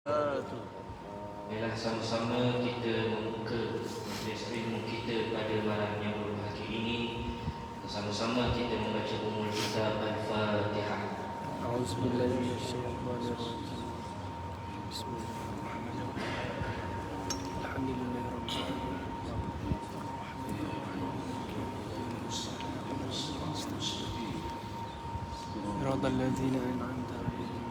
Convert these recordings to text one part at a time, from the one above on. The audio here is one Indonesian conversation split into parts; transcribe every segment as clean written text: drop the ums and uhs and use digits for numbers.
Ialah sama-sama kita membuka majlis ilmu kita pada malam yang berbahagia ini. Sama-sama kita membaca umul kitab Al-Fatihah. A'udzubillahi minasyaitonirrajim. Bismillahirrahmanirrahim. Alhamdulillahirabbil alamin. Radal ladzina an'amta 'alaihim.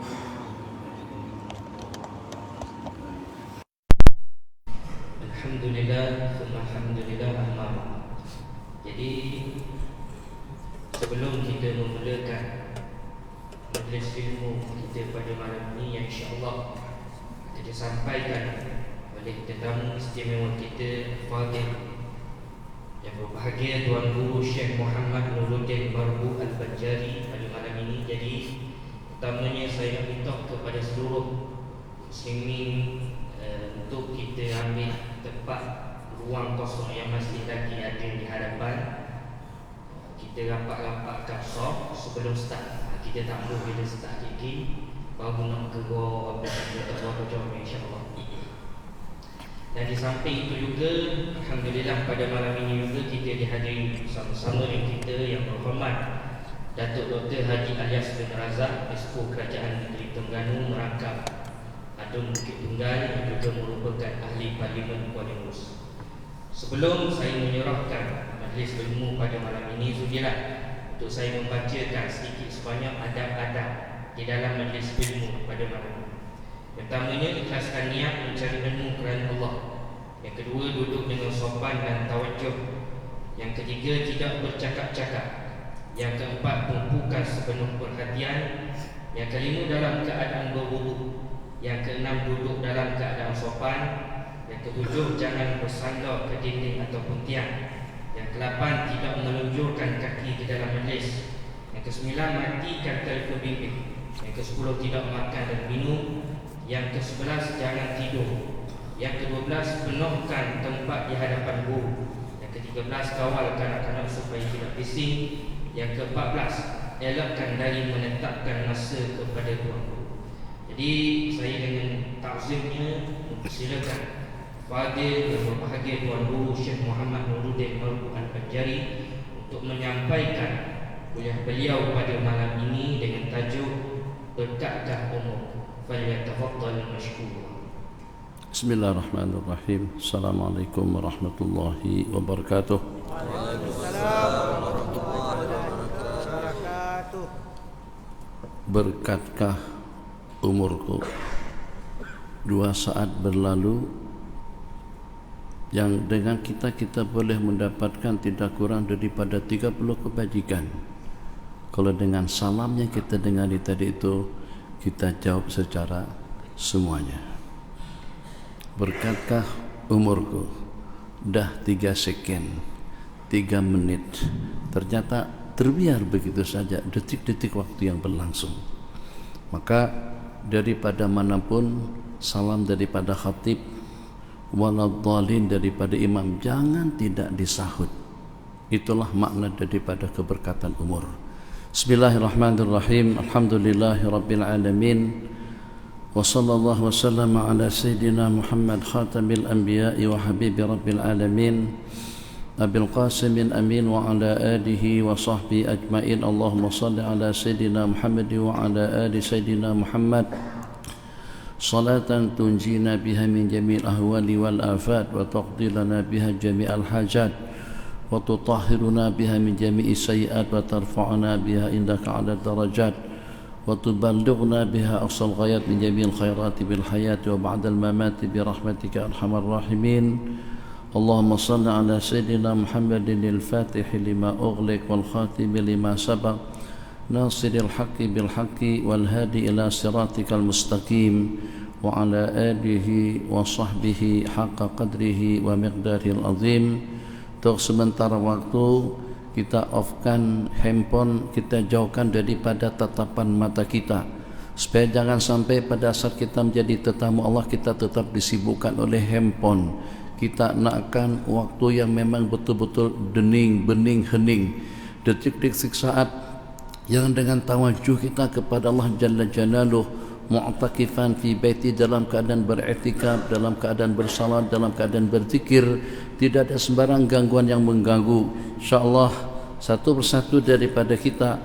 Alhamdulillah, alhamdulillah, amma. Jadi sebelum kita memulakan majlis ilmu kita pada malam ini, yang insya-Allah kita sampaikan oleh tetamu istimewa kita, Fadil yang berbahagia Tuan Guru Syekh Muhammad Nuruddin Marbu Al-Banjari pada malam ini. Jadi pertamanya saya minta kepada seluruh muslimin untuk kita ambil tempat ruang kosong yang masih lagi ada di hadapan. Kita rapat-rapatkan soft sebelum start. Kita tak perlu bila start lagi baru nak gerak apa kita berapa jam, insya-Allah. Dan di samping itu juga, alhamdulillah pada malam ini juga kita dihadiri bersama-sama dengan kita yang berhormat Datuk Dr. Haji Alias bin Razak, Esku Kerajaan Negeri Terengganu merangkap Adun Bukit Tunggal yang juga merupakan ahli Parlimen Kuala Lumpur. Sebelum saya menyerahkan majlis ilmu pada malam ini, sudilah untuk saya membacakan sedikit sebanyak adab-adab di dalam majlis ilmu pada malam ini. Pertamanya, ikhlaskan niat mencari ilmu kerana Allah. Yang kedua, duduk dengan sopan dan tawajuh. Yang ketiga, tidak bercakap-cakap. Yang keempat, tumpukan sepenuh perhatian. Yang kelima, dalam keadaan berwudu. Yang keenam, duduk dalam keadaan sopan. Yang ketujuh, jangan bersandar ke dinding ataupun tiang. Yang kelapan, tidak menelunjurkan kaki di dalam majlis. Yang kesembilan, matikan telefon bimbit. Yang kesepuluh, tidak makan dan minum. Yang ke-11, jangan tidur. Yang ke-12, penuhkan tempat di hadapan guru. Yang ke-13, kawal kanak-kanak supaya tidak bising. Yang ke-14, elakkan dari menetapkan masa kepada tuan guru. Jadi saya dengan takzimnya silakan Fadil yang berbahagia Tuan Guru Syekh Muhammad Nuruddin Marbu Al-Banjari untuk menyampaikan kuliah beliau pada malam ini dengan tajuk Berkatkah Umur. Falyatafaddal mashkura. Bismillahirrahmanirrahim. Assalamualaikum warahmatullahi wabarakatuh. Waalaikumsalam warahmatullahi wabarakatuh. Berkatkah umurku? 2 saat berlalu yang dengan kita boleh mendapatkan tidak kurang daripada 30 kebajikan. Kalau dengan salamnya kita dengar tadi itu, kita jawab secara semuanya. Berkatkah umurku? Dah 3 seken, 3 menit. Ternyata terbiar begitu saja, detik-detik waktu yang berlangsung. Maka daripada manapun, salam daripada khatib, waladhdallin daripada imam, jangan tidak disahut. Itulah makna daripada keberkatan umur. Bismillahirrahmanirrahim. Alhamdulillahirabbil alamin. Wa sallallahu wasallam ala sayyidina Muhammad khatamil anbiya'i wa habibi rabbil alamin. Abil Qasim Amin wa ala alihi wa sahbihi ajmain. Allahumma salli ala sayyidina Muhammad wa ala ali sayyidina Muhammad salatan tunjina biha min jami'il ahwali wal afat wa taqdi lana biha jami'al hajat wa tutahhiruna biha min jami'i sayyi'at wa tarfa'una biha indaka 'ala darajat wa tuballighuna biha aqsal ghayat min jami'il khairati bil hayati wa ba'dal mamati bi rahmatika arhamar rahimin. Allahumma salli ala sayyidina Muhammadin al-fatih lima ughliq wal khatim lima sabaq nasiril haqqi bil haqqi wal hadi ila siratikal mustaqim wa ala alihi wa sahbihi haqqa qadrihi wa miqdaril azim. Untuk sementara waktu kita offkan handphone, kita jauhkan daripada tatapan mata kita, supaya jangan sampai pada saat kita menjadi tetamu Allah kita tetap disibukkan oleh handphone. Kita nakkan waktu yang memang betul-betul dening, bening, hening, detik-detik saat yang dengan tawajuh kita kepada Allah Jalla Jalaluh mu'takifan fi baiti, dalam keadaan beriktikaf, dalam keadaan bersalat, dalam keadaan berzikir, tidak ada sembarang gangguan yang mengganggu. Insyaallah satu persatu daripada kita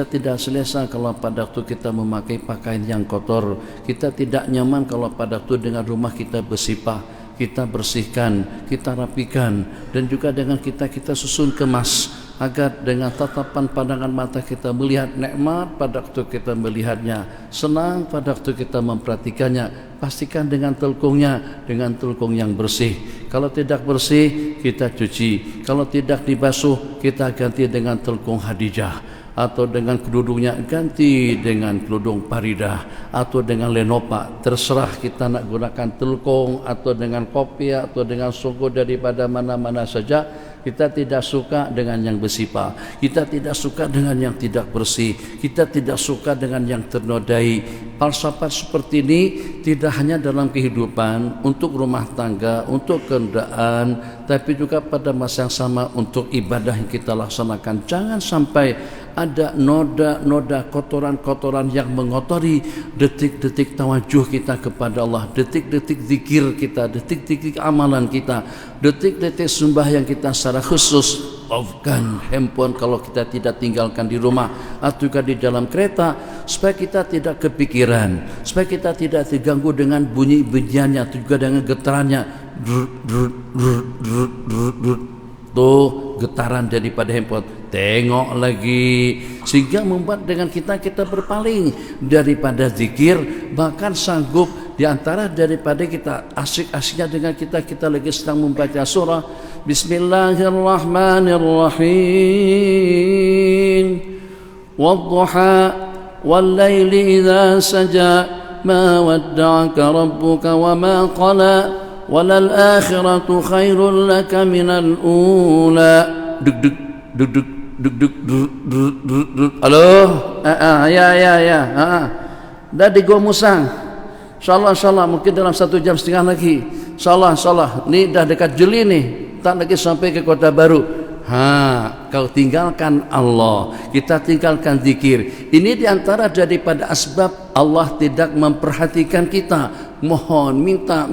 tidak selesa kalau pada waktu kita memakai pakaian yang kotor, kita tidak nyaman kalau pada waktu dengan rumah kita bersipah, kita bersihkan, kita rapikan, dan juga dengan kita susun kemas, agar dengan tatapan pandangan mata kita melihat nikmat pada waktu kita melihatnya, senang pada waktu kita memperhatikannya. Pastikan dengan telkungnya, dengan telkung yang bersih. Kalau tidak bersih, kita cuci. Kalau tidak dibasuh, kita ganti dengan telkung Hadijah, atau dengan kerudungnya ganti dengan kerudung Paridah, atau dengan lenopa. Terserah kita nak gunakan telkung atau dengan kopiah atau dengan songgo daripada mana-mana saja. Kita tidak suka dengan yang bersipah, kita tidak suka dengan yang tidak bersih, kita tidak suka dengan yang ternodai. Falsafat seperti ini tidak hanya dalam kehidupan, untuk rumah tangga, untuk kendaraan, tapi juga pada masa yang sama untuk ibadah yang kita laksanakan. Jangan sampai ada noda-noda kotoran-kotoran yang mengotori detik-detik tawajuh kita kepada Allah, detik-detik zikir kita, detik-detik amalan kita, detik-detik sembahyang kita secara khusus. Off-kan handphone kalau kita tidak tinggalkan di rumah atau juga di dalam kereta, supaya kita tidak kepikiran, supaya kita tidak terganggu dengan bunyi-bunyiannya atau juga dengan getarannya. Tuh getaran daripada handphone, tengok lagi, sehingga membuat dengan kita berpaling daripada zikir. Bahkan sanggup diantara daripada kita asik-asiknya dengan kita lagi sedang membaca surah Bismillahirrahmanirrahim, wadduha wallaili idza saja ma wadda'aka rabbuka wa ma qala walal akhiratu khairul laka minal ula. Duk. Halo, ya. Dah di Gua Musang. Insyaallah mungkin dalam 1 jam setengah lagi. Insyaallah. Ni dah dekat Jeli nih, tak lagi sampai ke Kota Baru. Kau tinggalkan Allah, kita tinggalkan zikir. Ini diantara daripada asbab Allah tidak memperhatikan kita. Mohon, minta,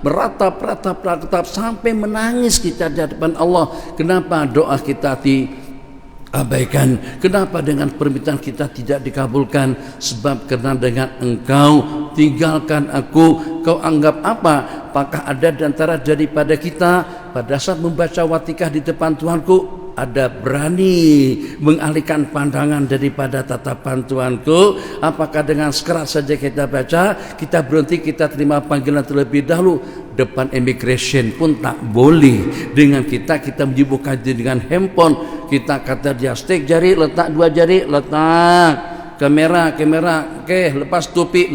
beratap sampai menangis kita di hadapan Allah. Kenapa doa kita diabaikan? Kenapa dengan permintaan kita tidak dikabulkan? Sebab karena dengan engkau tinggalkan aku, kau anggap apa? Apakah ada di antara daripada kita pada saat membaca Watikah di depan Tuhanku, ada berani mengalihkan pandangan daripada tatapan Tuhanku? Apakah dengan sekerat saja kita baca, kita berhenti, kita terima panggilan terlebih dahulu? Depan immigration pun tak boleh dengan kita menyibukkan diri dengan handphone. Kita kata dia stek jari, letak 2 jari, letak kamera, oke, lepas topi,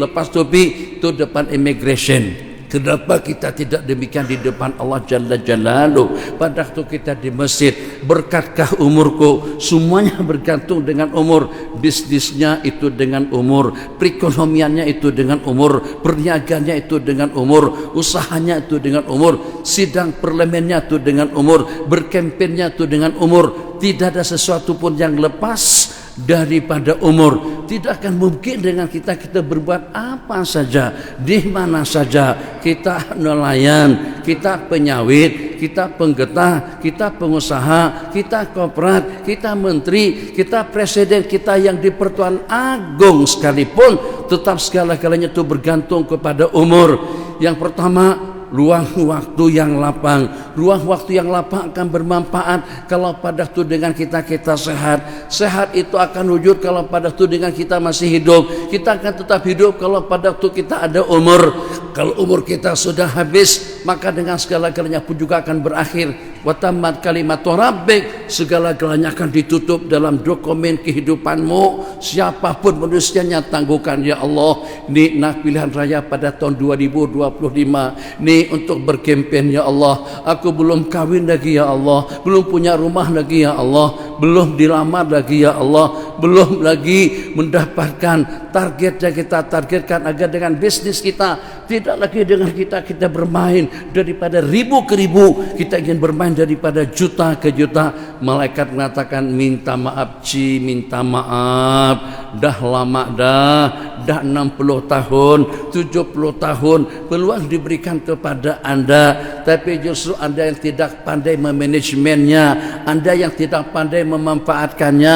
itu depan immigration. Kenapa kita tidak demikian di depan Allah Jalla Jalaluh? Pada waktu kita di masjid, berkatkah umurku? Semuanya bergantung dengan umur. Bisnisnya itu dengan umur, perekonomiannya itu dengan umur, perniagaannya itu dengan umur, usahanya itu dengan umur, sidang parlemennya itu dengan umur, berkempennya itu dengan umur. Tidak ada sesuatu pun yang lepas daripada umur. Tidak akan mungkin dengan kita berbuat apa saja, di mana saja. Kita nelayan, kita penyawit, kita penggetah, kita pengusaha, kita korporat, kita menteri, kita presiden, kita yang di Pertuan Agung sekalipun, tetap segala-galanya itu bergantung kepada umur. Yang pertama, ruang waktu yang lapang. Ruang waktu yang lapang akan bermanfaat kalau pada waktu dengan kita sehat. Sehat itu akan wujud kalau pada waktu dengan kita masih hidup. Kita akan tetap hidup kalau pada waktu kita ada umur. Kalau umur kita sudah habis, maka dengan segala-galanya pun juga akan berakhir. Wa tammat kalimatu rabbik, segala-galanya akan ditutup dalam dokumen kehidupanmu. Siapapun manusianya, tangguhkan ya Allah. Ini nak pilihan raya pada tahun 2025. Ini untuk berkempen ya Allah. Aku belum kawin lagi ya Allah, belum punya rumah lagi ya Allah, belum dilamar lagi ya Allah, belum lagi mendapatkan target yang kita targetkan, agar dengan bisnis kita tidak lagi dengan kita bermain daripada ribu ke ribu, kita ingin bermain daripada juta ke juta. Malaikat mengatakan, minta maaf Ci, minta maaf, dah lama dah 60 tahun, 70 tahun peluang diberikan kepada Anda, tapi justru Anda yang tidak pandai memanajemennya, Anda yang tidak pandai memanfaatkannya.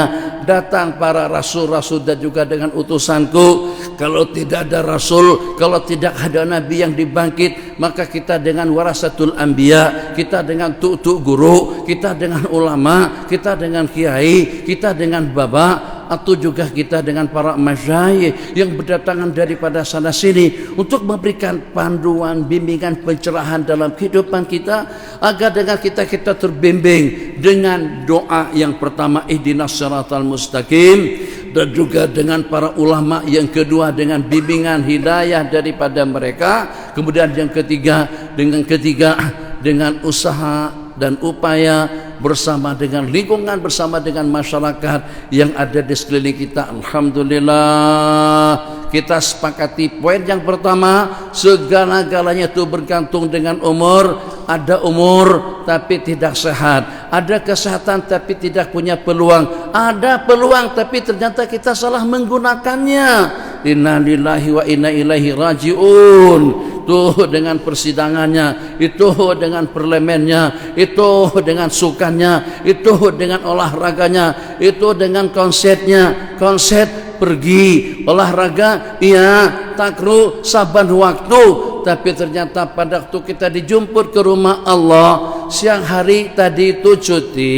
Datang para rasul-rasul dan juga dengan utusanku, kalau tidak ada rasul, kalau tidak ada nabi yang dibangkit, maka kita dengan warasatul anbiya, kita dengan tuk-tuk guru, kita dengan ulama, kita dengan kiai, kita dengan baba, atau juga kita dengan para masyayikh yang berdatangan daripada sana sini untuk memberikan panduan, bimbingan, pencerahan dalam kehidupan kita, agar dengan kita terbimbing dengan doa yang pertama, ihdinas siratal mustaqim, dan juga dengan para ulama yang kedua dengan bimbingan hidayah daripada mereka. Kemudian yang ketiga dengan usaha dan upaya bersama dengan lingkungan, bersama dengan masyarakat yang ada di sekeliling kita. Alhamdulillah, kita sepakati poin yang pertama, segala-galanya itu bergantung dengan umur. Ada umur tapi tidak sehat, ada kesehatan tapi tidak punya peluang, ada peluang tapi ternyata kita salah menggunakannya. Inna lillahi wa inna ilaihi rajiun. Itu dengan persidangannya, itu dengan parlemennya, itu dengan sukannya, itu dengan olahraganya, itu dengan konsernya. Konser pergi, olahraga iya, takru saban waktu, tapi ternyata pada waktu kita dijemput ke rumah Allah, siang hari tadi itu cuti,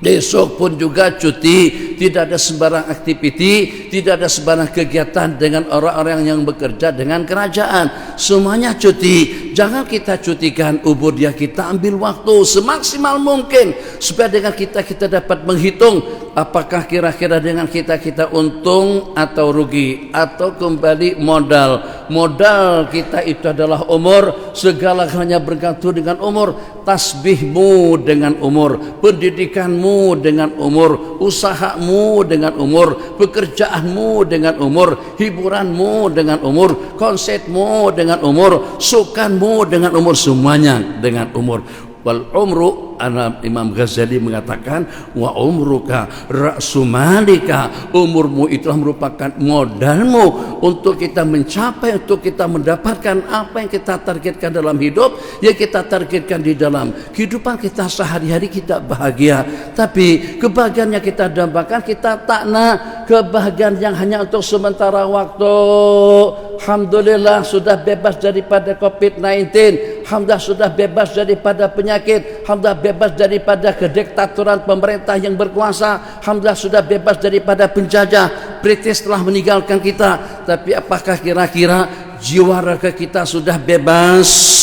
besok pun juga cuti, tidak ada sembarang aktiviti, tidak ada sembarang kegiatan dengan orang-orang yang bekerja dengan kerajaan, semuanya cuti. Jangan kita cutikan ubudiyah kita, ambil waktu semaksimal mungkin supaya dengan kita dapat menghitung apakah kira-kira dengan kita untung atau rugi atau kembali modal. Modal kita itu adalah umur, segala-galanya bergantung dengan umur. Tasbihmu dengan umur, pendidikanmu dengan umur, usahamu dengan umur, pekerjaanmu dengan umur, hiburanmu dengan umur, konsertmu dengan umur, sukanmu dengan umur, semuanya dengan umur. Wal umru, Imam Ghazali mengatakan, wa umruka ra'su malika, umurmu itulah merupakan modalmu untuk kita mencapai, untuk kita mendapatkan apa yang kita targetkan dalam hidup, yang kita targetkan di dalam kehidupan kita sehari-hari. Kita bahagia, tapi kebahagiaan yang kita dambakan, kita takna kebahagiaan yang hanya untuk sementara waktu. Alhamdulillah sudah bebas daripada COVID-19, alhamdulillah sudah bebas daripada penyakit, alhamdulillah bebas daripada kediktaturan pemerintah yang berkuasa, alhamdulillah sudah bebas daripada penjajah. British telah meninggalkan kita, tapi apakah kira-kira jiwa raga kita sudah bebas?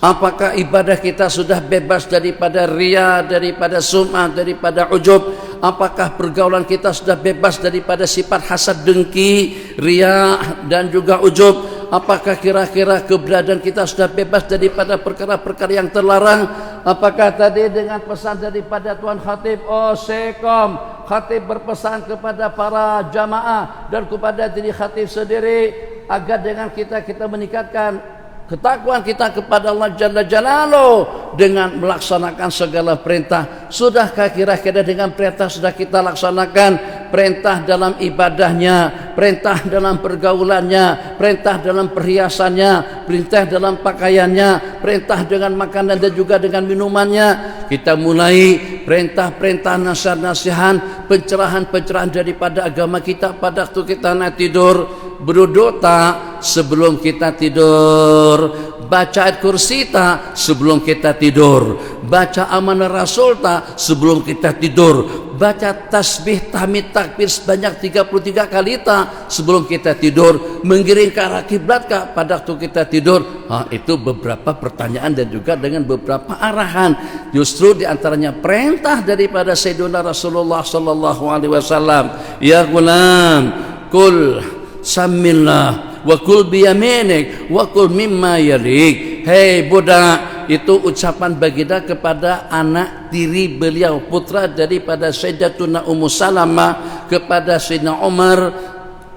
Apakah ibadah kita sudah bebas daripada riya, daripada sum'ah, daripada ujub? Apakah pergaulan kita sudah bebas daripada sifat hasad, dengki, riya dan juga ujub? Apakah kira-kira keberadaan kita sudah bebas daripada perkara-perkara yang terlarang? Apakah tadi dengan pesan daripada Tuan Khatib Sekom, Khatib berpesan kepada para jamaah dan kepada diri Khatib sendiri, agar dengan kita meningkatkan ketakwaan kita kepada Allah Jalla Jalaluh dengan melaksanakan segala perintah. Sudahkah kira-kira dengan perintah sudah kita laksanakan? Perintah dalam ibadahnya, perintah dalam pergaulannya, perintah dalam perhiasannya, perintah dalam pakaiannya, perintah dengan makanan dan juga dengan minumannya. Kita mulai perintah-perintah, nasihat-nasihan, pencerahan-pencerahan daripada agama kita pada waktu kita nak tidur. Beruduk tak sebelum kita tidur, baca ayat kursi tak sebelum kita tidur, baca amanah rasul tak sebelum kita tidur, baca tasbih tahmid takbir sebanyak 33 kali tak sebelum kita tidur, mengiring ke arah kiblat kah pada waktu kita tidur. Itu beberapa pertanyaan dan juga dengan beberapa arahan. Justru diantaranya perintah daripada Sayyidina Rasulullah sallallahu alaihi wasallam, ya gulam kul samillah wa kul biyaminik wa kul mimma yalik. Hei budak, itu ucapan baginda kepada anak tiri beliau, putra daripada Sayyidatuna Ummu Salamah kepada Sayyidina Umar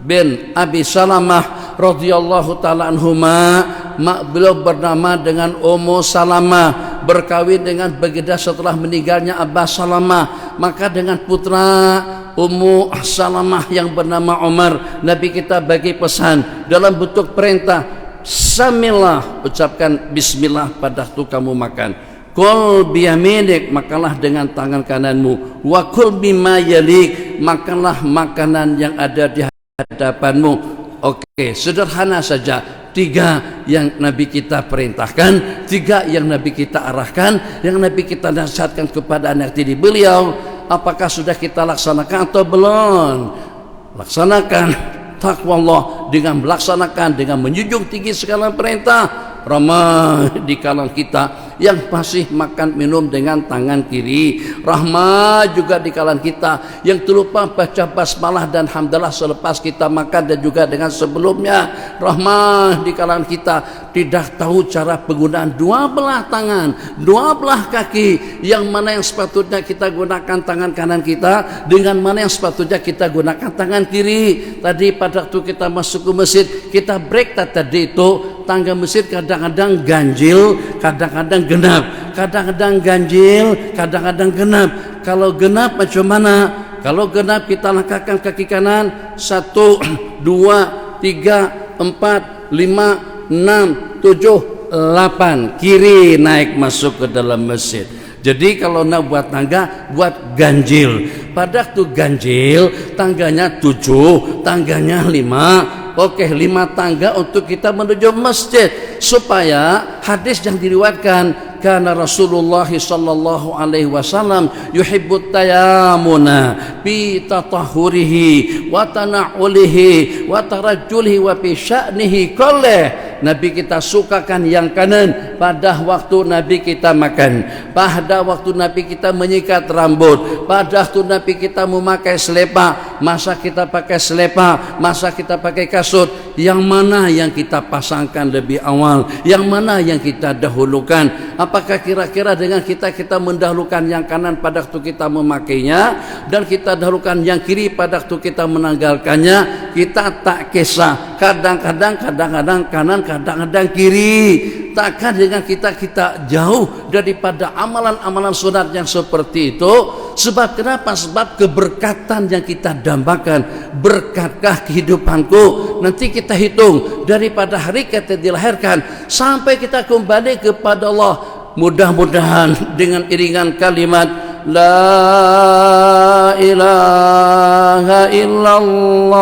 bin Abi Salamah radhiyallahu taala anhuma. Mak beliau bernama dengan Ummu Salamah, berkawin dengan baginda setelah meninggalnya Abba Salamah. Maka dengan putra Ummu Salamah yang bernama Umar, Nabi kita bagi pesan dalam bentuk perintah, samillah, ucapkan bismillah pada waktu kamu makan. Kul biyaminik, makanlah dengan tangan kananmu. Wa kul bima yalik, makanlah makanan yang ada di hadapanmu. Oke, sederhana saja. 3 yang Nabi kita perintahkan, 3 yang Nabi kita arahkan, yang Nabi kita nasihatkan kepada anak tiri beliau. Apakah sudah kita laksanakan atau belum? Laksanakan takwa Allah dengan melaksanakan, dengan menjunjung tinggi segala perintah. Ramah di kalangan kita yang masih makan minum dengan tangan kiri. Rahmah juga di kalangan kita yang terlupa baca basmalah dan hamdalah selepas kita makan dan juga dengan sebelumnya. Rahmah di kalangan kita tidak tahu cara penggunaan dua belah tangan, dua belah kaki, yang mana yang sepatutnya kita gunakan tangan kanan kita, dengan mana yang sepatutnya kita gunakan tangan kiri. Tadi pada waktu kita masuk ke masjid, kita break tadi itu tangga masjid kadang-kadang ganjil, kadang-kadang genap, kadang-kadang ganjil, kadang-kadang genap. Kalau genap macam mana? Kalau genap kita langkahkan kaki kanan 1, 2, 3, 4, 5, 6, 7, 8, kiri naik masuk ke dalam masjid. Jadi kalau nak buat tangga, buat ganjil. Pada waktu ganjil tangganya 7, tangganya 5. Oke, 5 tangga untuk kita menuju masjid, supaya hadis yang diriwayatkan karena Rasulullah sallallahu alaihi wasallam yuhibbut tayamuna bi tatahhurihi wa tana'ulihi wa tarajjulihi wa fi sya'nihi kullih. Nabi kita sukakan yang kanan pada waktu Nabi kita makan, pada waktu Nabi kita menyikat rambut, pada waktu Nabi kita memakai selepa, masa kita pakai selepa, masa kita pakai kasut. Yang mana yang kita pasangkan lebih awal, yang mana yang kita dahulukan? Apakah kira-kira dengan kita mendahulukan yang kanan pada waktu kita memakainya, dan kita dahulukan yang kiri pada waktu kita menanggalkannya? Kita tak kisah, kadang-kadang kanan, kadang-kadang kiri. Takkan dengan kita jauh daripada amalan-amalan sunat yang seperti itu? Sebab kenapa? Sebab keberkatan yang kita dambakan. Berkatkah kehidupanku? Nanti kita hitung daripada hari kita dilahirkan sampai kita kembali kepada Allah. Mudah-mudahan dengan iringan kalimat La ilaha illallah.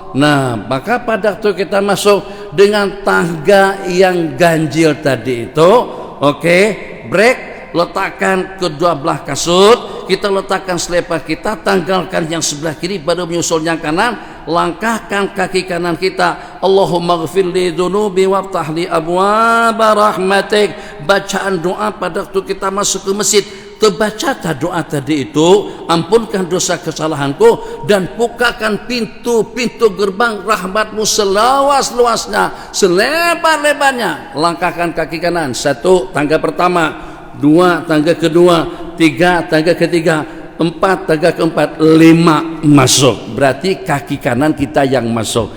Nah, maka pada waktu kita masuk dengan tangga yang ganjil tadi itu, oke, break, letakkan kedua belah kasut, kita letakkan selepa kita, tanggalkan yang sebelah kiri, baru menyusul yang kanan, langkahkan kaki kanan kita. Allahumma ghfirli dhunubi waftah li abwaba rahmatik. Bacaan doa pada waktu kita masuk ke masjid, terbaca doa tadi itu, ampunkan dosa kesalahanku dan bukakan pintu-pintu gerbang rahmatmu seluas-luasnya, selebar-lebarnya. Langkahkan kaki kanan, 1 tangga pertama, 2 tangga kedua, 3 tangga ketiga, 4 tangga keempat, 5 masuk. Berarti kaki kanan kita yang masuk.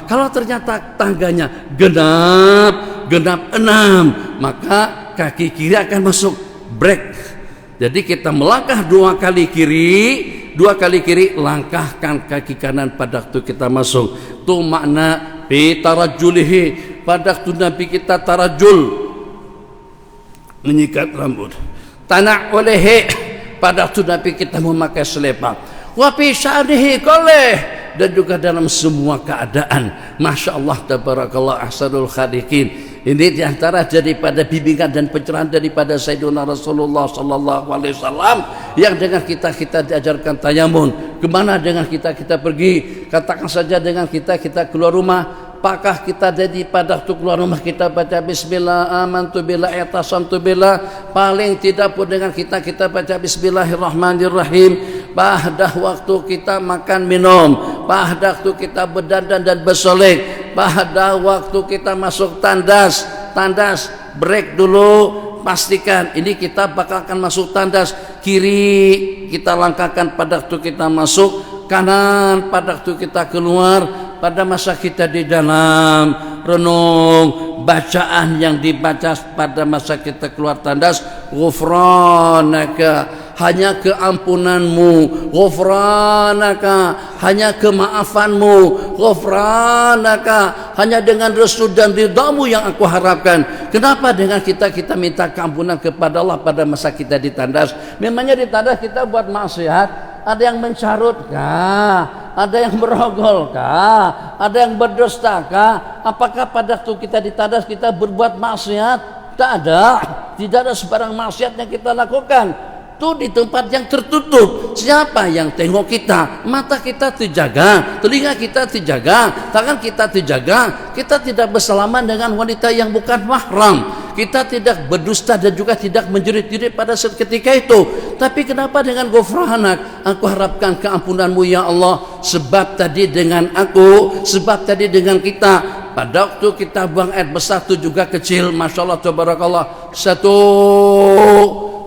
Kalau ternyata tangganya genap 6, maka kaki kiri akan masuk. Break. Jadi kita melangkah 2 kali kiri, langkahkan kaki kanan pada waktu kita masuk. Itu makna bi tarajjulihi, pada waktu Nabi kita tarajul, menyikat rambut. Tana'ulihi, pada waktu Nabi kita memakai selepa. Wa fi sya'nihi kullih, dan juga dalam semua keadaan. Masya Allah, tabarakallah, ahsanul khaliqin. Ini diantara daripada bimbingan dan pencerahan daripada Sayyidina Rasulullah sallallahu alaihi wasallam, yang dengan kita diajarkan tayamun. Kemana dengan kita pergi? Katakan saja dengan kita keluar rumah. Apakah kita jadi pada waktu keluar rumah kita baca bismillah, amantu billah, i'tasamtu billah? Paling tidak pun dengan kita baca bismillahirrahmanirrahim. Pada waktu kita makan minum, pada waktu kita berdandan dan bersolek, pada waktu kita masuk tandas break dulu, pastikan ini kita bakal akan masuk tandas, kiri kita langkahkan pada waktu kita masuk, kanan pada waktu kita keluar. Pada masa kita di dalam renung, bacaan yang dibaca pada masa kita keluar tandas, ghufranaka, hanya keampunanmu, ghufranaka, hanya kemaafanmu, ghufranaka, hanya dengan restu dan ridhamu yang aku harapkan. Kenapa dengan kita minta keampunan kepada Allah pada masa kita di tandas? Memangnya di tandas kita buat maksiat? Ada yang mencarut kah? Ada yang berogol kah? Ada yang berdusta kah? Apakah pada waktu kita di tandas kita berbuat maksiat? Tak ada. Tidak ada sebarang maksiat yang kita lakukan. Itu di tempat yang tertutup. Siapa yang tengok kita? Mata kita terjaga, telinga kita terjaga, tangan kita terjaga. Kita tidak bersalaman dengan wanita yang bukan mahram. Kita tidak berdusta dan juga tidak menjerit-jerit pada seketika itu. Tapi kenapa dengan ghufranak? Aku harapkan keampunanmu ya Allah. Sebab tadi dengan aku, sebab tadi dengan kita, pada waktu kita buang air besar itu juga kecil. Masya Allah, tabarakallah. Satu,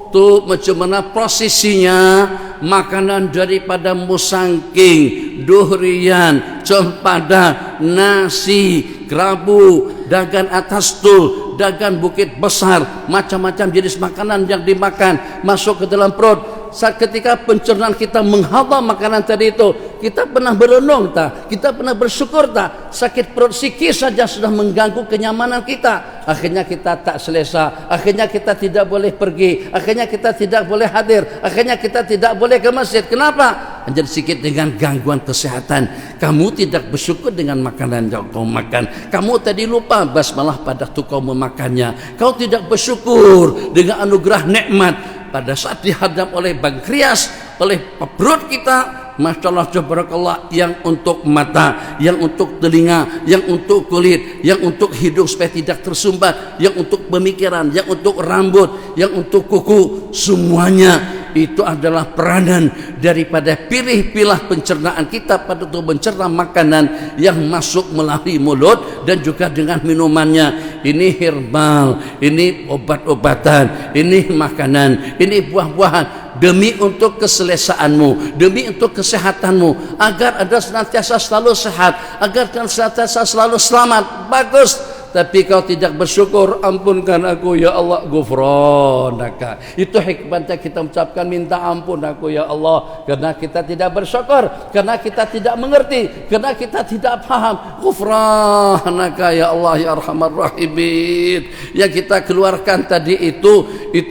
itu macam mana prosesinya makanan daripada musangking, durian, cempada, nasi, kerabu, dagan atas tul, dagan bukit besar, macam-macam jenis makanan yang dimakan masuk ke dalam perut. Saat ketika pencernaan kita menghafal makanan tadi itu, kita pernah berenung tak? Kita pernah bersyukur tak? Sakit perut sikit saja sudah mengganggu kenyamanan kita. Akhirnya kita tak selesa, akhirnya kita tidak boleh pergi, akhirnya kita tidak boleh hadir, akhirnya kita tidak boleh ke masjid. Kenapa? Hanya sedikit dengan gangguan kesehatan. Kamu tidak bersyukur dengan makanan yang kau makan. Kamu tadi lupa basmalah pada waktu kau memakannya. Kau tidak bersyukur dengan anugerah nikmat. Pada saat dihadap oleh pankreas, oleh perut kita, Masya Allah, tabarakallah, yang untuk mata, yang untuk telinga, yang untuk kulit, yang untuk hidung supaya tidak tersumbat, yang untuk pemikiran, yang untuk rambut, yang untuk kuku, semuanya itu adalah peranan daripada pilih-pilah pencernaan kita pada untuk mencerna makanan yang masuk melalui mulut dan juga dengan minumannya. Ini herbal, ini obat-obatan, ini makanan, ini buah-buahan, demi untuk keselesaanmu, demi untuk kesehatanmu, agar Anda senantiasa selalu sehat, agar Anda senantiasa selalu selamat. Bagus. Tapi kau tidak bersyukur, ampunkan aku ya Allah, ghufranaka. Itu hikmahnya kita mengucapkan minta ampun aku ya Allah, karena kita tidak bersyukur, karena kita tidak mengerti, karena kita tidak paham. Ghufranaka ya Allah ya arhamar rahimin. Yang kita keluarkan tadi itu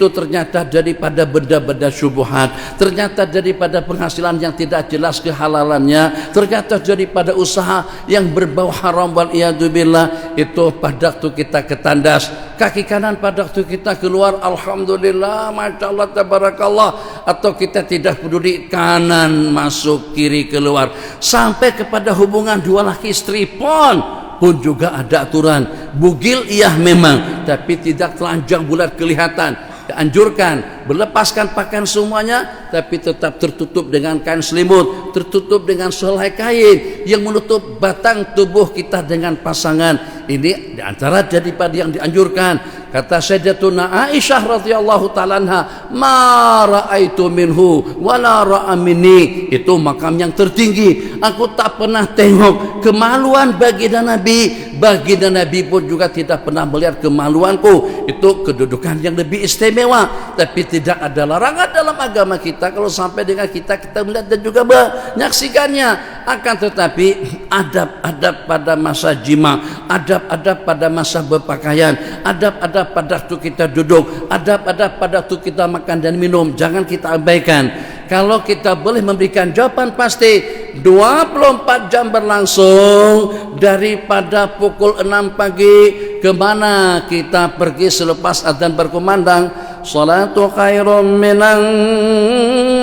ternyata daripada benda-benda syubhat, ternyata daripada penghasilan yang tidak jelas kehalalannya, ternyata daripada usaha yang berbau haram wal iyadzubillah. Itu pada waktu kita ke tandas, kaki kanan pada waktu kita keluar, alhamdulillah, masya Allah, tabarakallah. Atau kita tidak peduli, kanan masuk, kiri keluar, sampai kepada hubungan dua laki istri pun juga ada aturan. Bugil iya memang, tapi tidak telanjang bulat kelihatan. Dianjurkan berlepaskan pakaian semuanya, tapi tetap tertutup dengan kain selimut, tertutup dengan selai kain yang menutup batang tubuh kita dengan pasangan. Ini diantara daripada yang dianjurkan. Kata Sayyidatuna Aisyah radhiyallahu ta'ala anha, ma ra'aitu minhu wala ra'a minni. Itu makam yang tertinggi. Aku tak pernah tengok kemaluan baginda Nabi. Baginda Nabi pun juga tidak pernah melihat kemaluanku. Itu kedudukan yang lebih istimewa. Tapi tidak ada larangan dalam agama kita kalau sampai dengan kita melihat dan juga menyaksikannya. Akan tetapi adab-adab pada masa jima, adab-adab pada masa berpakaian, adab-adab pada waktu kita duduk, adab-adab pada waktu kita makan dan minum, jangan kita abaikan. Kalau kita boleh memberikan jawaban pasti, 24 jam berlangsung daripada pukul 6 pagi, kemana kita pergi selepas adzan berkumandang? Salatu khairum minan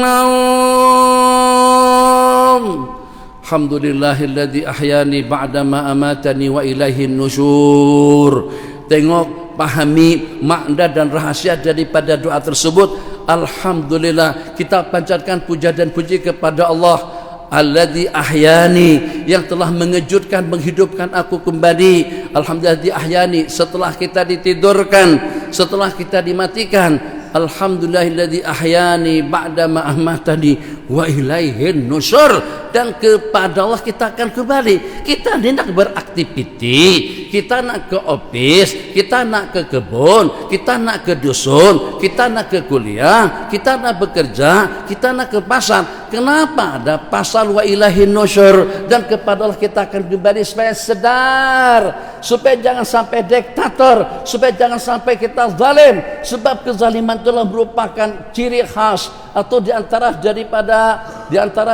naum. Alhamdulillahilladzi ahyani ba'dama amatani wa ilaihin nusyur. Tengok, pahami makna dan rahasia daripada doa tersebut. Alhamdulillah, kita panjatkan puja dan puji kepada Allah. alladzi ahyani, yang telah mengejutkan, menghidupkan aku kembali. Alhamdulillah ahyani, setelah kita ditidurkan, setelah kita dimatikan. Alhamdulillahilladzi ahyani ba'da ma amatani wa ilaihin nusyur, dan kepada Allah kita akan kembali. Kita hendak beraktiviti, kita nak ke office, kita nak ke kebun, kita nak ke dusun, kita nak ke kuliah, kita nak bekerja, kita nak ke pasar. Kenapa ada pasal wa ilaihin nusyur, dan kepada Allah kita akan kembali, supaya sedar, supaya jangan sampai diktator, supaya jangan sampai kita zalim, sebab kezaliman telah merupakan ciri khas atau diantara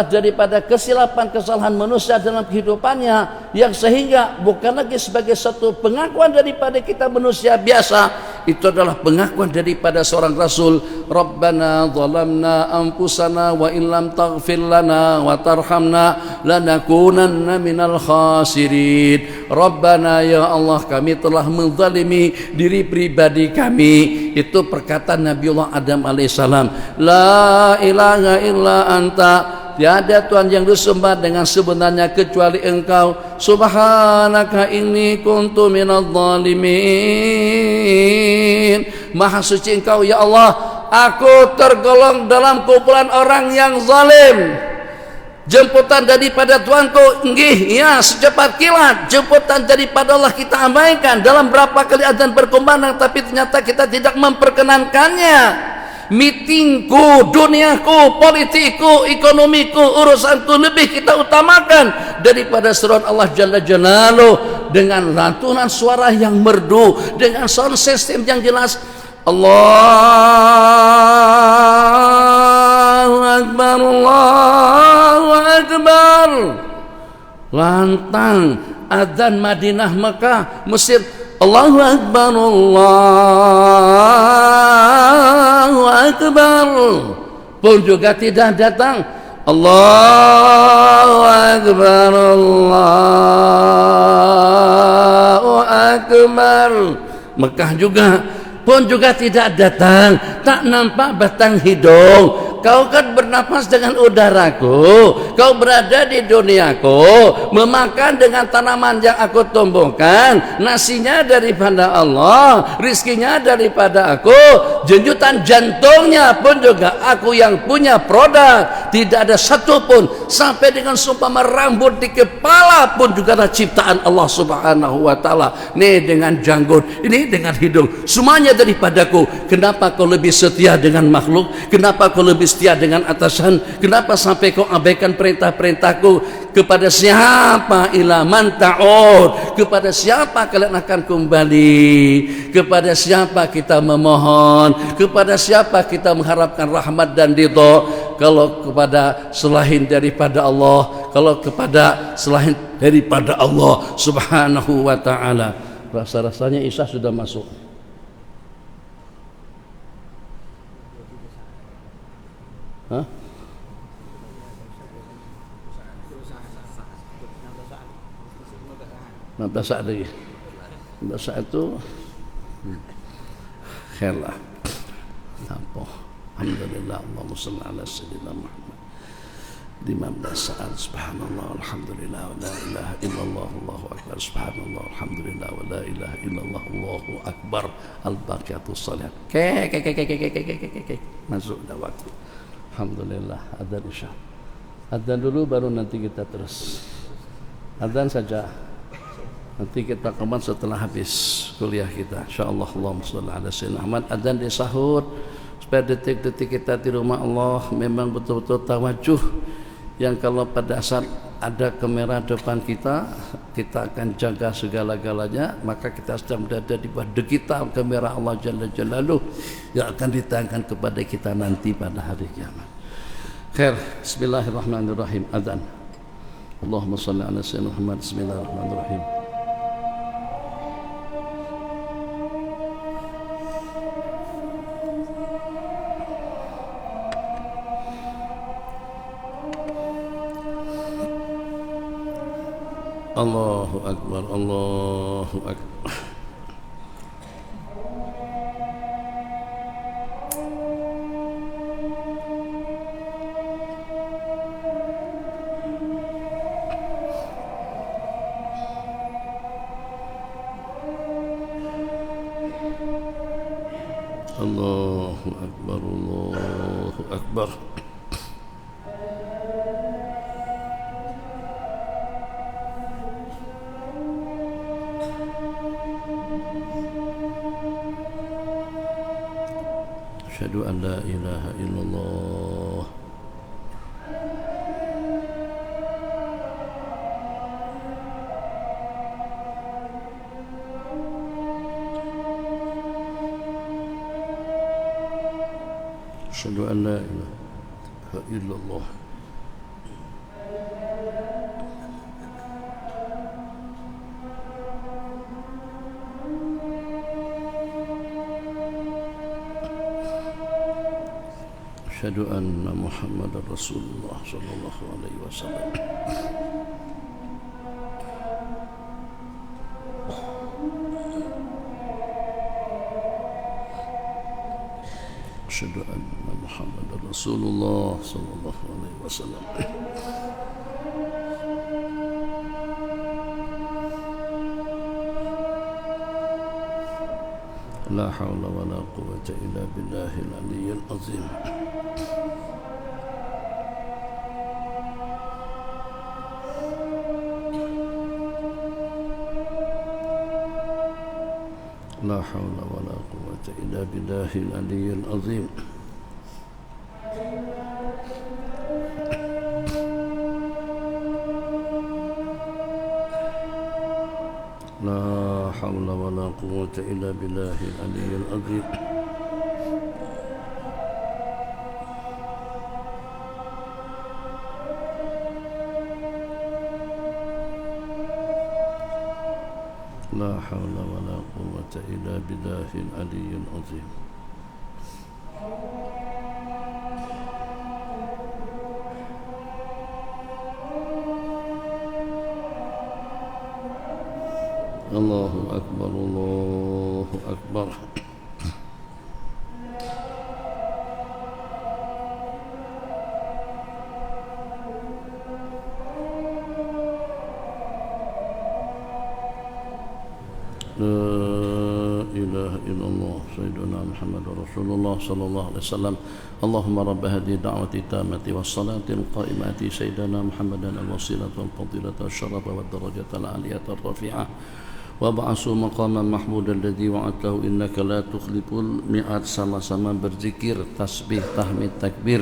daripada kesilapan-kesalahan manusia dalam kehidupannya, yang sehingga bukan lagi sebagai satu pengakuan daripada kita manusia biasa, itu adalah pengakuan daripada seorang Rasul. Rabbana zalamna anfusana wa illam taghfir lana wa tarhamna lanakunanna minal khasirin. Rabbana, ya Allah, kami telah menzalimi diri pribadi kami. Itu perkataan Nabiullah Adam alaihissalam. La ilaha illa anta, tiada Tuhan yang disembah dengan sebenarnya kecuali Engkau. Subhanaka inni kuntu minadh dhalimin. Maha suci Engkau ya Allah, aku tergolong dalam kumpulan orang yang zalim. Jemputan daripada Tuhanku, nggih ya, secepat kilat. Jemputan daripada Allah kita abaikan. Dalam berapa kali azan berkumandang, tapi ternyata kita tidak memperkenankannya. Meetingku, duniaku, politikku, ekonomiku, urusanku lebih kita utamakan daripada seruan Allah Jalla Jalaluh, dengan lantunan suara yang merdu, dengan sound system yang jelas. Allahu Akbar, Allahu Akbar. Lantang adzan Madinah, Mekah, Mesir. Allahu Akbar, Allahu Akbar, pun juga tidak datang. Allahu Akbar, Allahu Akbar. Mekah juga pun juga tidak datang, tak nampak batang hidung. Kau kan bernafas dengan udaraku, kau berada di duniaku, memakan dengan tanaman yang aku tumbuhkan, nasinya daripada Allah, rizkinya daripada aku, jenjutan jantungnya pun juga aku yang punya produk. Tidak ada satupun, sampai dengan sumpama rambut di kepala pun juga adalah ciptaan Allah Subhanahu wa ta'ala. Ini dengan janggut, ini dengan hidung, semuanya daripadaku. Kenapa kau lebih setia dengan makhluk? Kenapa kau lebih setia dengan atasan? Kenapa sampai kau abaikan perintah-perintahku? Kepada siapa ila man ta'ud? Kepada siapa kalian akan kembali? Kepada siapa kita memohon? Kepada siapa kita mengharapkan rahmat dan ridha? Kalau kepada selain daripada Allah, kalau kepada selain daripada Allah Subhanahu wa ta'ala. Rasa-rasanya Isya sudah masuk. Hah? 15 saat lagi. 15 saat itu khairlah. Apa? Alhamdulillah, Allahumma shalli ala sayyidina Muhammad. 15 saat, subhanallah, alhamdulillah, wa la ilaha illallah, Allahu akbar, subhanallah, alhamdulillah, wa la ilaha illallah, Allahu akbar, al-baqiyatus shalihat. Masuk dah waktu. Alhamdulillah, adzan Isya. Adzan dulu baru nanti kita terus. Adzan saja. Nanti kita kembali setelah habis kuliah kita. Insyaallah, Allahumma shalli ala sayyidina Muhammad. Adzan disahut supaya detik-detik kita di rumah Allah memang betul-betul tawajuh, yang kalau pada saat ada kamera depan kita, kita akan jaga segala-galanya. Maka kita sedang berada di bawah dekitan kamera Allah Jalla Jalaluh yang akan ditayangkan kepada kita nanti pada hari kiamat. Khair. Bismillahirrahmanirrahim. Adzan. Allahumma shalli ala sayyidina Muhammad. Bismillahirrahmanirrahim. Allahu Akbar, Allahu Akbar. Allahu Akbar, Allahu Akbar. Asyhadu an la ilaha illallah. Asyhadu an la ilaha illallah. Asyhadu anna Muhammadar Rasulullah sallallahu alaihi wasallam. Asyhadu anna Muhammadar Rasulullah sallallahu alaihi wasallam. La haula wala quwwata illa billahil aliyyil azim. La haula wala quwwata illa billahil aliyyil azim. La haula wala quwwata illa billahil aliyyil azim. La haula wala quwwata illa billahil aliyyil azim. Allahu Akbar, Allahu Akbar. La ilaha illallah Sayyiduna Muhammad Rasulullah sallallahu alaihi wasallam. Allahumma rabb hadhihi da'wati tammati was salatil qa'imati Sayyidina Muhammadan al-wasilata wal fadilata wasyarafa wad darajata al-aliyata ar-rafi'ah wa ba'asu maqaman mahmudan alladhi wa'atahu innaka la tukhliful mi'ad. Sama-sama berzikir, tasbih, tahmid, takbir.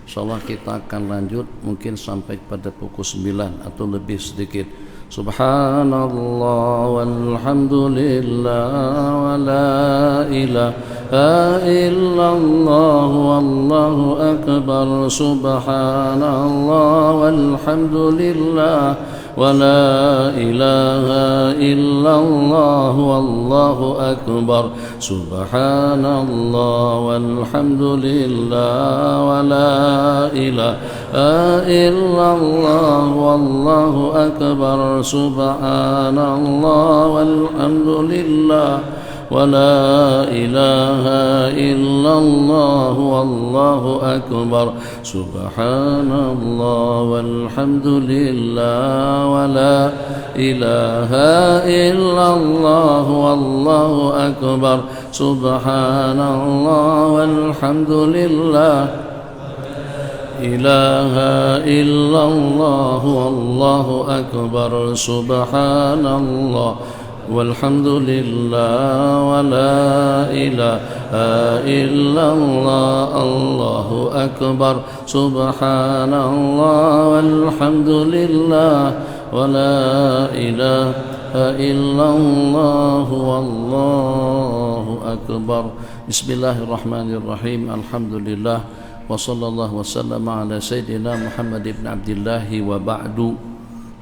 Insyaallah kita akan lanjut mungkin sampai pada pukul 9 atau lebih sedikit. Subhanallah walhamdulillah wa la ilaha illallah wallahu akbar. Subhanallah walhamdulillah wa la ilaha illallah wallahu akbar. Subhanallah walhamdulillah wa la ilaha illallah wallahu akbar. Subhanallah walhamdulillah wa la ilaha illallah wallahu akbar. Subhanallah walhamdulillah wa la ilaha illallah wallahu akbar. Subhanallah walhamdulillah ilaha illallah wallahu akbar. Subhanallah walhamdulillah wa la ilaha illallah allahu akbar. Subhanallah walhamdulillah wa la ilaha illallah wallahu akbar. Bismillahirrahmanirrahim. Alhamdulillah wa sallallahu wasallam ala sayyidina Muhammad ibn Abdullah wa ba'du.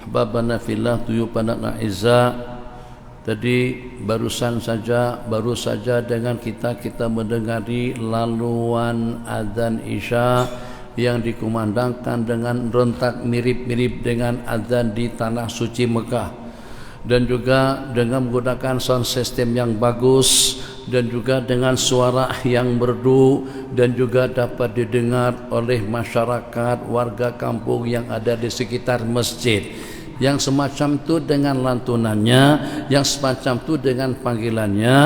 Hababana fillah tuyubana a'izza. Tadi baru saja dengan kita mendengari laluan azan Isya yang dikumandangkan dengan rentak mirip-mirip dengan azan di tanah suci Mekah, dan juga dengan menggunakan sound system yang bagus dan juga dengan suara yang merdu dan juga dapat didengar oleh masyarakat warga kampung yang ada di sekitar masjid. Yang semacam itu dengan lantunannya, yang semacam itu dengan panggilannya,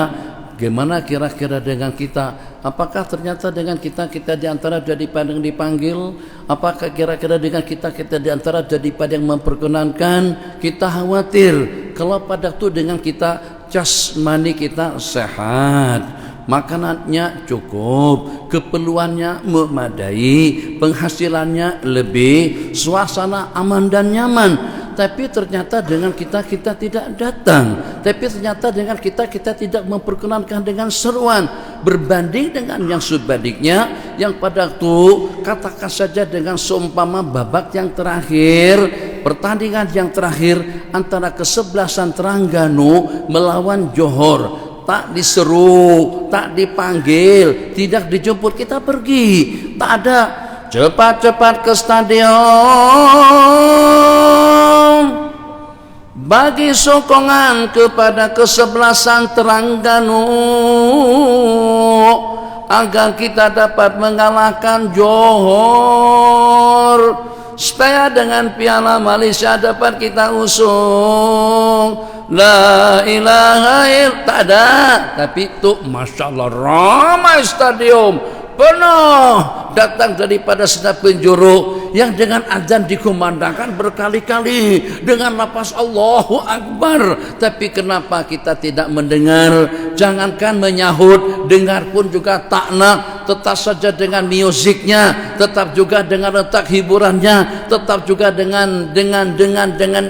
Gimana kira-kira dengan kita? Apakah ternyata dengan kita di antara daripada yang dipanggil? Apakah kira-kira dengan kita di antara daripada yang memperkenankan? Kita khawatir kalau pada itu dengan kita jasmani kita sehat, makanannya cukup, keperluannya memadai, penghasilannya lebih, suasana aman dan nyaman. Tapi ternyata dengan kita tidak datang. Tapi ternyata dengan kita tidak memperkenankan dengan seruan. Berbanding dengan yang sebaliknya, yang pada waktu katakan saja dengan seumpama babak yang terakhir, pertandingan yang terakhir antara kesebelasan Terengganu melawan Johor, tak diseru, tak dipanggil, tidak dijemput, kita pergi. Tak ada cepat-cepat ke stadion bagi sokongan kepada kesebelasan Terengganu agar kita dapat mengalahkan Johor, supaya dengan piala Malaysia dapat kita usung. La ilaha illallah. Tak ada. Tapi itu Masya Allah ramai stadium, penuh datang daripada segenap penjuru yang dengan azan dikumandangkan berkali-kali dengan lafaz Allahu Akbar. Tapi kenapa kita tidak mendengar? Jangankan menyahut, dengar pun juga tak nak. Tetap saja dengan musiknya, tetap juga dengan letak hiburannya, tetap juga dengan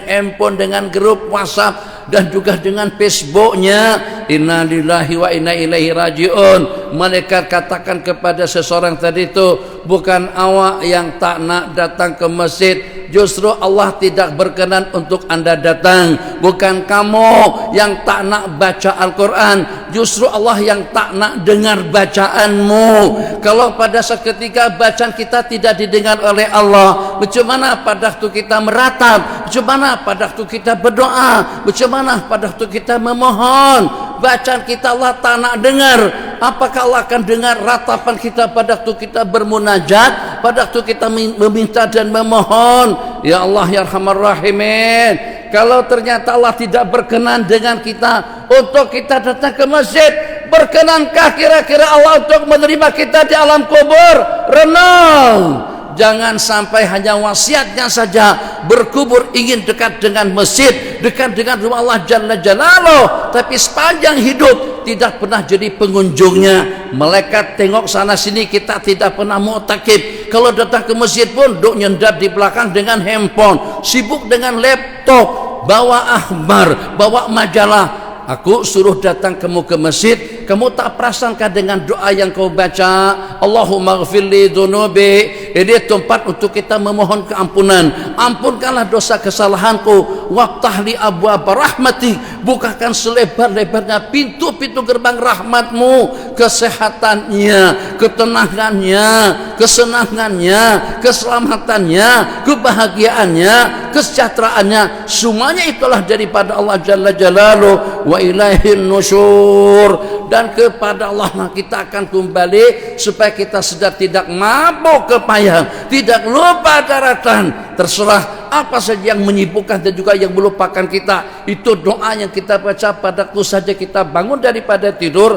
handphone, dengan grup WhatsApp, dan juga dengan Facebooknya. Inna lillahi wa inna ilaihi rajiun. Malaikat katakan kepada seseorang tadi itu, bukan awak yang tak nak datang ke masjid, justru Allah tidak berkenan untuk anda datang. Bukan kamu yang tak nak baca Al-Quran, justru Allah yang tak nak dengar bacaanmu. Kalau pada seketika bacaan kita tidak didengar oleh Allah, bagaimana pada waktu kita meratap, bagaimana pada waktu kita berdoa, bagaimana pada waktu kita memohon? Bacaan kita Allah tak nak dengar. Apakah Allah akan dengar ratapan kita pada waktu kita bermunajat, pada waktu kita meminta dan memohon? Ya Allah ya Arhamar Rahimin, kalau ternyata Allah tidak berkenan dengan kita untuk kita datang ke masjid, berkenankah kira-kira Allah untuk menerima kita di alam kubur? Renung. Jangan sampai hanya wasiatnya saja, berkubur ingin dekat dengan masjid, dekat dengan rumah Allah Jalla Jalaluh, tapi sepanjang hidup tidak pernah jadi pengunjungnya. Malaikat tengok sana sini, kita tidak pernah mu'takib. Kalau datang ke masjid pun duk nyendap di belakang dengan handphone, sibuk dengan laptop, bawa akhbar, bawa majalah. Aku suruh datang kamu ke masjid, kamu tak perasankah dengan doa yang kau baca, Allahumma ghfirli dhunubi, ini tempat untuk kita memohon keampunan. Ampunkanlah dosa kesalahanku, waftahli abwaaba rahmati, bukakan selebar-lebarnya pintu-pintu gerbang rahmatmu. Kesehatannya, ketenangannya, kesenangannya, keselamatannya, kebahagiaannya, kesejahteraannya, semuanya itulah daripada Allah Jalla Jalaluh. Wa ilaihin nusyur, dan kepada Allah kita akan kembali, supaya kita sedar tidak mabuk kepayang, tidak lupa daratan. Terserah apa saja yang menyibukkan dan juga yang melupakan kita, itu doa yang kita baca pada waktu saja kita bangun daripada tidur.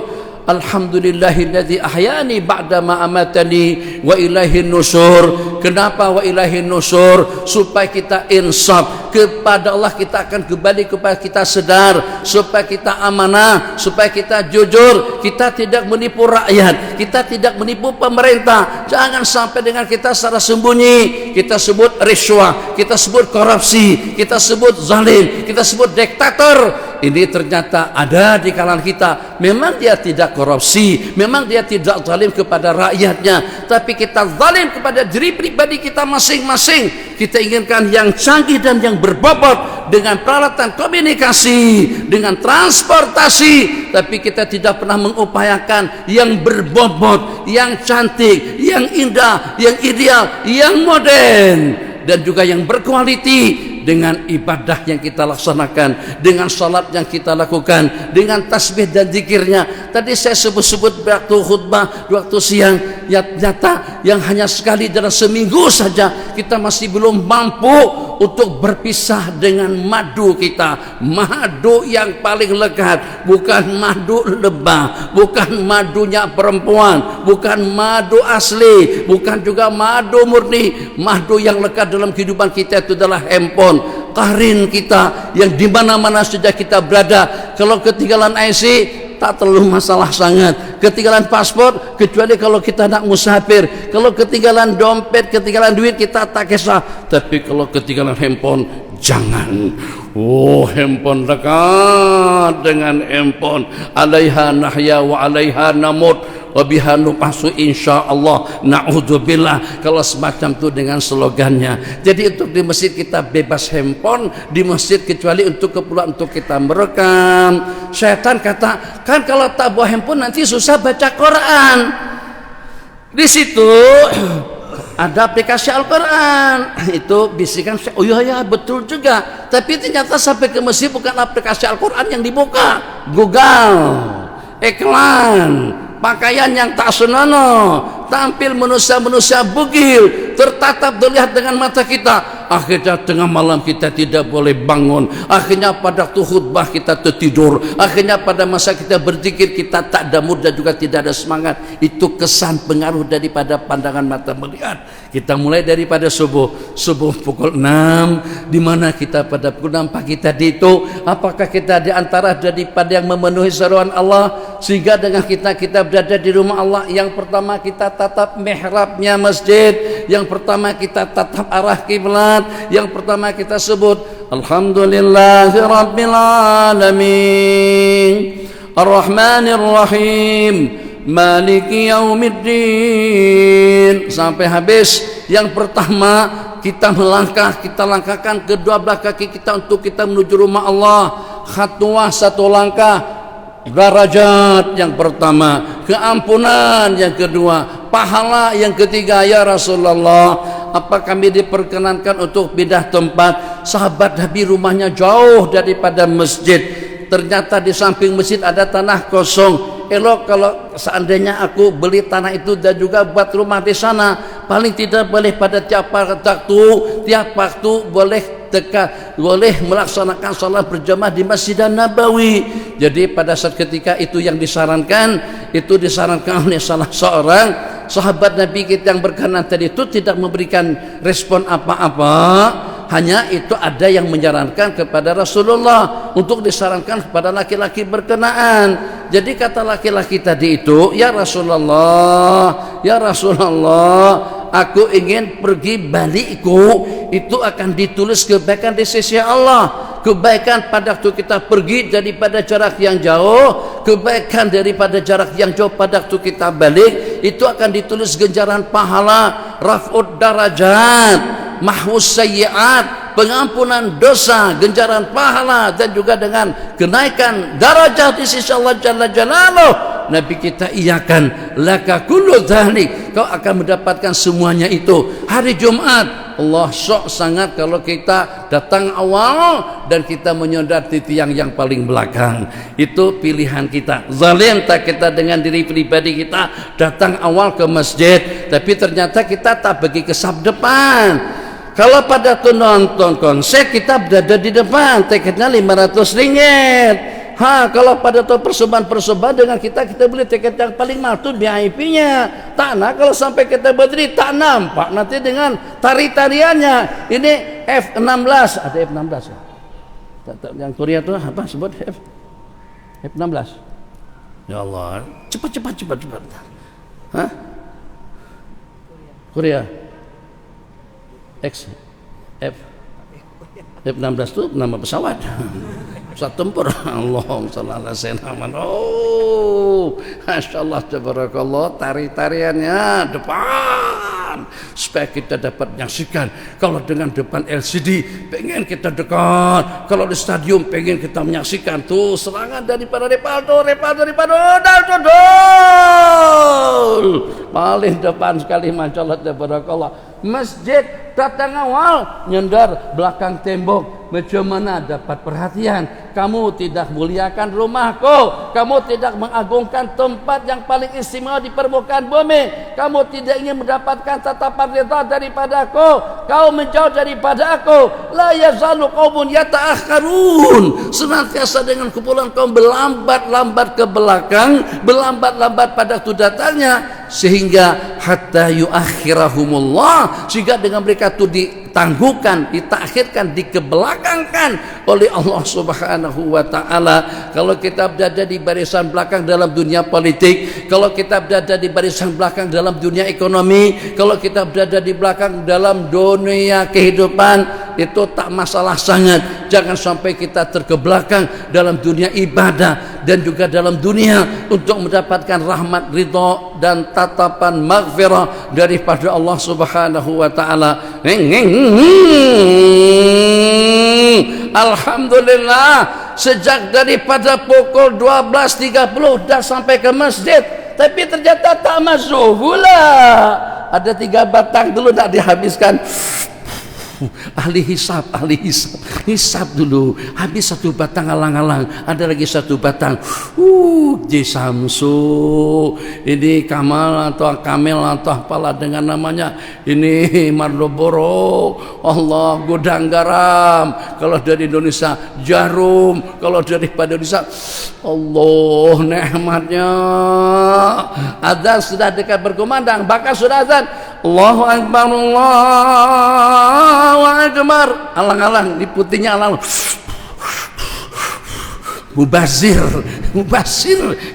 Alhamdulillahilladzi ahyani ba'da ma amatani wa ilaihin nusyur. Kenapa wa ilaihin nusyur? Supaya kita insaf kepada Allah, kita akan kembali kepada kita sedar, supaya kita amanah, supaya kita jujur, kita tidak menipu rakyat, kita tidak menipu pemerintah. Jangan sampai dengan kita secara sembunyi kita sebut riswah, kita sebut korupsi, kita sebut zalim, kita sebut diktator. Ini ternyata ada di kalangan kita. Memang dia tidak korupsi, memang dia tidak zalim kepada rakyatnya, tapi kita zalim kepada diri pribadi kita masing-masing. Kita inginkan yang canggih dan yang berbobot dengan peralatan komunikasi, dengan transportasi, tapi kita tidak pernah mengupayakan yang berbobot, yang cantik, yang indah, yang ideal, yang modern, dan juga yang berkualiti. Dengan ibadah yang kita laksanakan, dengan salat yang kita lakukan, dengan tasbih dan zikirnya. Tadi saya sebut-sebut waktu khutbah, waktu siang, nyata yang hanya sekali dalam seminggu saja kita masih belum mampu untuk berpisah dengan madu kita. Madu yang paling lekat, bukan madu lebah, bukan madunya perempuan, bukan madu asli, bukan juga madu murni. Madu yang lekat dalam kehidupan kita itu adalah handphone, karin kita yang di mana-mana saja kita berada. Kalau ketinggalan IC tak terlalu masalah sangat, ketinggalan paspor kecuali kalau kita nak musafir, kalau ketinggalan dompet, ketinggalan duit kita tak kisah, tapi kalau ketinggalan handphone jangan. Oh, handphone dekat dengan handphone, alaiha nahya wa alaiha namut wa biha nupasu insyaallah naudzubillah. Kalau semacam itu dengan slogannya. Jadi untuk di masjid kita bebas handphone di masjid, kecuali untuk keperluan untuk kita merekam. Syaitan kata, kan kalau tak bawa handphone nanti susah baca Quran. Di situ ada aplikasi Al-Quran, itu bisikan, oh iya betul juga, tapi ternyata sampai ke masjid bukan aplikasi Al-Quran yang dibuka, Google, iklan, pakaian yang tak senonoh, tampil manusia-manusia bugil, tertatap terlihat dengan mata kita. Akhirnya tengah malam kita tidak boleh bangun, akhirnya pada waktu khutbah kita tertidur, akhirnya pada masa kita berzikir kita tak ada mood dan juga tidak ada semangat. Itu kesan pengaruh daripada pandangan mata melihat. Kita mulai daripada subuh pukul 6, di mana kita pada pukul 6 pagi tadi itu, apakah kita di antara daripada yang memenuhi seruan Allah sehingga dengan kita berada di rumah Allah? Yang pertama kita tatap mihrabnya masjid, yang pertama kita tatap arah kiblat, yang pertama kita sebut Alhamdulillahirabbil alamin Ar-Rahmanir Rahim Maliki Yaumiddin sampai habis. Yang pertama kita langkahkan kedua belah kaki kita untuk kita menuju rumah Allah. Khatwah satu langkah, darajat yang pertama, keampunan yang kedua, pahala yang ketiga. Ya Rasulullah, apa kami diperkenankan untuk pindah tempat? Sahabat Nabi rumahnya jauh daripada masjid, ternyata di samping masjid ada tanah kosong. Elok kalau seandainya aku beli tanah itu dan juga buat rumah di sana, paling tidak boleh pada tiap waktu boleh melaksanakan salat berjamaah di Masjid Nabawi. Jadi pada saat ketika itu yang disarankan oleh salah seorang sahabat Nabi kita yang berkenan tadi itu tidak memberikan respon apa-apa, hanya itu ada yang menyarankan kepada Rasulullah untuk disarankan kepada laki-laki berkenaan. Jadi kata laki-laki tadi itu, ya Rasulullah, aku ingin pergi balikku itu akan ditulis kebaikan di sisi Allah. Kebaikan pada waktu kita pergi daripada jarak yang jauh, kebaikan daripada jarak yang jauh pada waktu kita balik, itu akan ditulis ganjaran pahala, raf'ud darajat, mahwus sayyiat, pengampunan dosa, ganjaran pahala, dan juga dengan kenaikan darajat di sisi Allah Jalla Jalaluh. Nabi kita iakan, laka kullu dhalik, kau akan mendapatkan semuanya itu. Hari Jumat Allah sok sangat kalau kita datang awal dan kita menyodar di tiang yang paling belakang. Itu pilihan kita. Zalim tak kita dengan diri pribadi kita datang awal ke masjid, tapi ternyata kita tak pergi ke saf depan. Kalau pada tuh nonton konser kita berada di depan, tiketnya 500 ringgit. Kalau pada tuh persembahan dengan kita beli tiket yang paling mahal tuh VIP-nya. Tak kalau sampai kita berdiri tak nampak nanti dengan tari-tariannya. Ini F16, ada F16 ya. Yang Korea tuh apa sebut F16. Ya Allah, cepat. Korea. F16 itu nama pesawat. Pesawat tempur. Allahumma shalli ala sayyidina. Oh, masyaallah tabarakallah, tari-tariannya depan supaya kita dapat menyaksikan. Kalau dengan depan LCD pengen kita dekat, kalau di stadium pengen kita menyaksikan tuh serangan daripada Rivaldo paling depan sekali, masyaallah tabarakallah. Masjid datang awal, nyendar belakang tembok. Macam mana dapat perhatian? Kamu tidak muliakan rumahku, kamu tidak mengagungkan tempat yang paling istimewa di permukaan bumi, kamu tidak ingin mendapatkan tatapan ridha daripadaku, kau menjauh daripada aku. La yazalu qaumun yata'akharun, senantiasa dengan kumpulan kaum berlambat-lambat ke belakang, berlambat-lambat pada waktu datangnya, sehingga hatta yuakhirahumullah, sehingga dengan mereka itu ditangguhkan, ditakhirkan, dikebelakangkan oleh Allah Subhanahu wa taala. Kalau kita berada di barisan belakang dalam dunia politik, kalau kita berada di barisan belakang dalam dunia ekonomi, kalau kita berada di belakang dalam dunia kehidupan, itu tak masalah sangat. Jangan sampai kita terkebelakang dalam dunia ibadah dan juga dalam dunia untuk mendapatkan rahmat, ridha dan tatapan maghfirah daripada Allah Subhanahu wa taala. Alhamdulillah, sejak daripada pukul 12.30 dah sampai ke masjid, tapi ternyata tak masuk pula. Ada 3 batang dulu nak dihabiskan. Ahli hisab hisab dulu, habis 1 batang alang-alang, ada lagi 1 batang. Ji Samsu, ini Kamal atau Kamil atau apalah dengan namanya, ini Marlboro, Allah gudang garam, kalau dari Indonesia jarum, kalau daripada Indonesia Allah nikmatnya. Azan sudah dekat berkumandang, bahkan sudah azan, Allahu Akbar, Allahu Akbar, alang-alang, di putihnya alang. Mubazir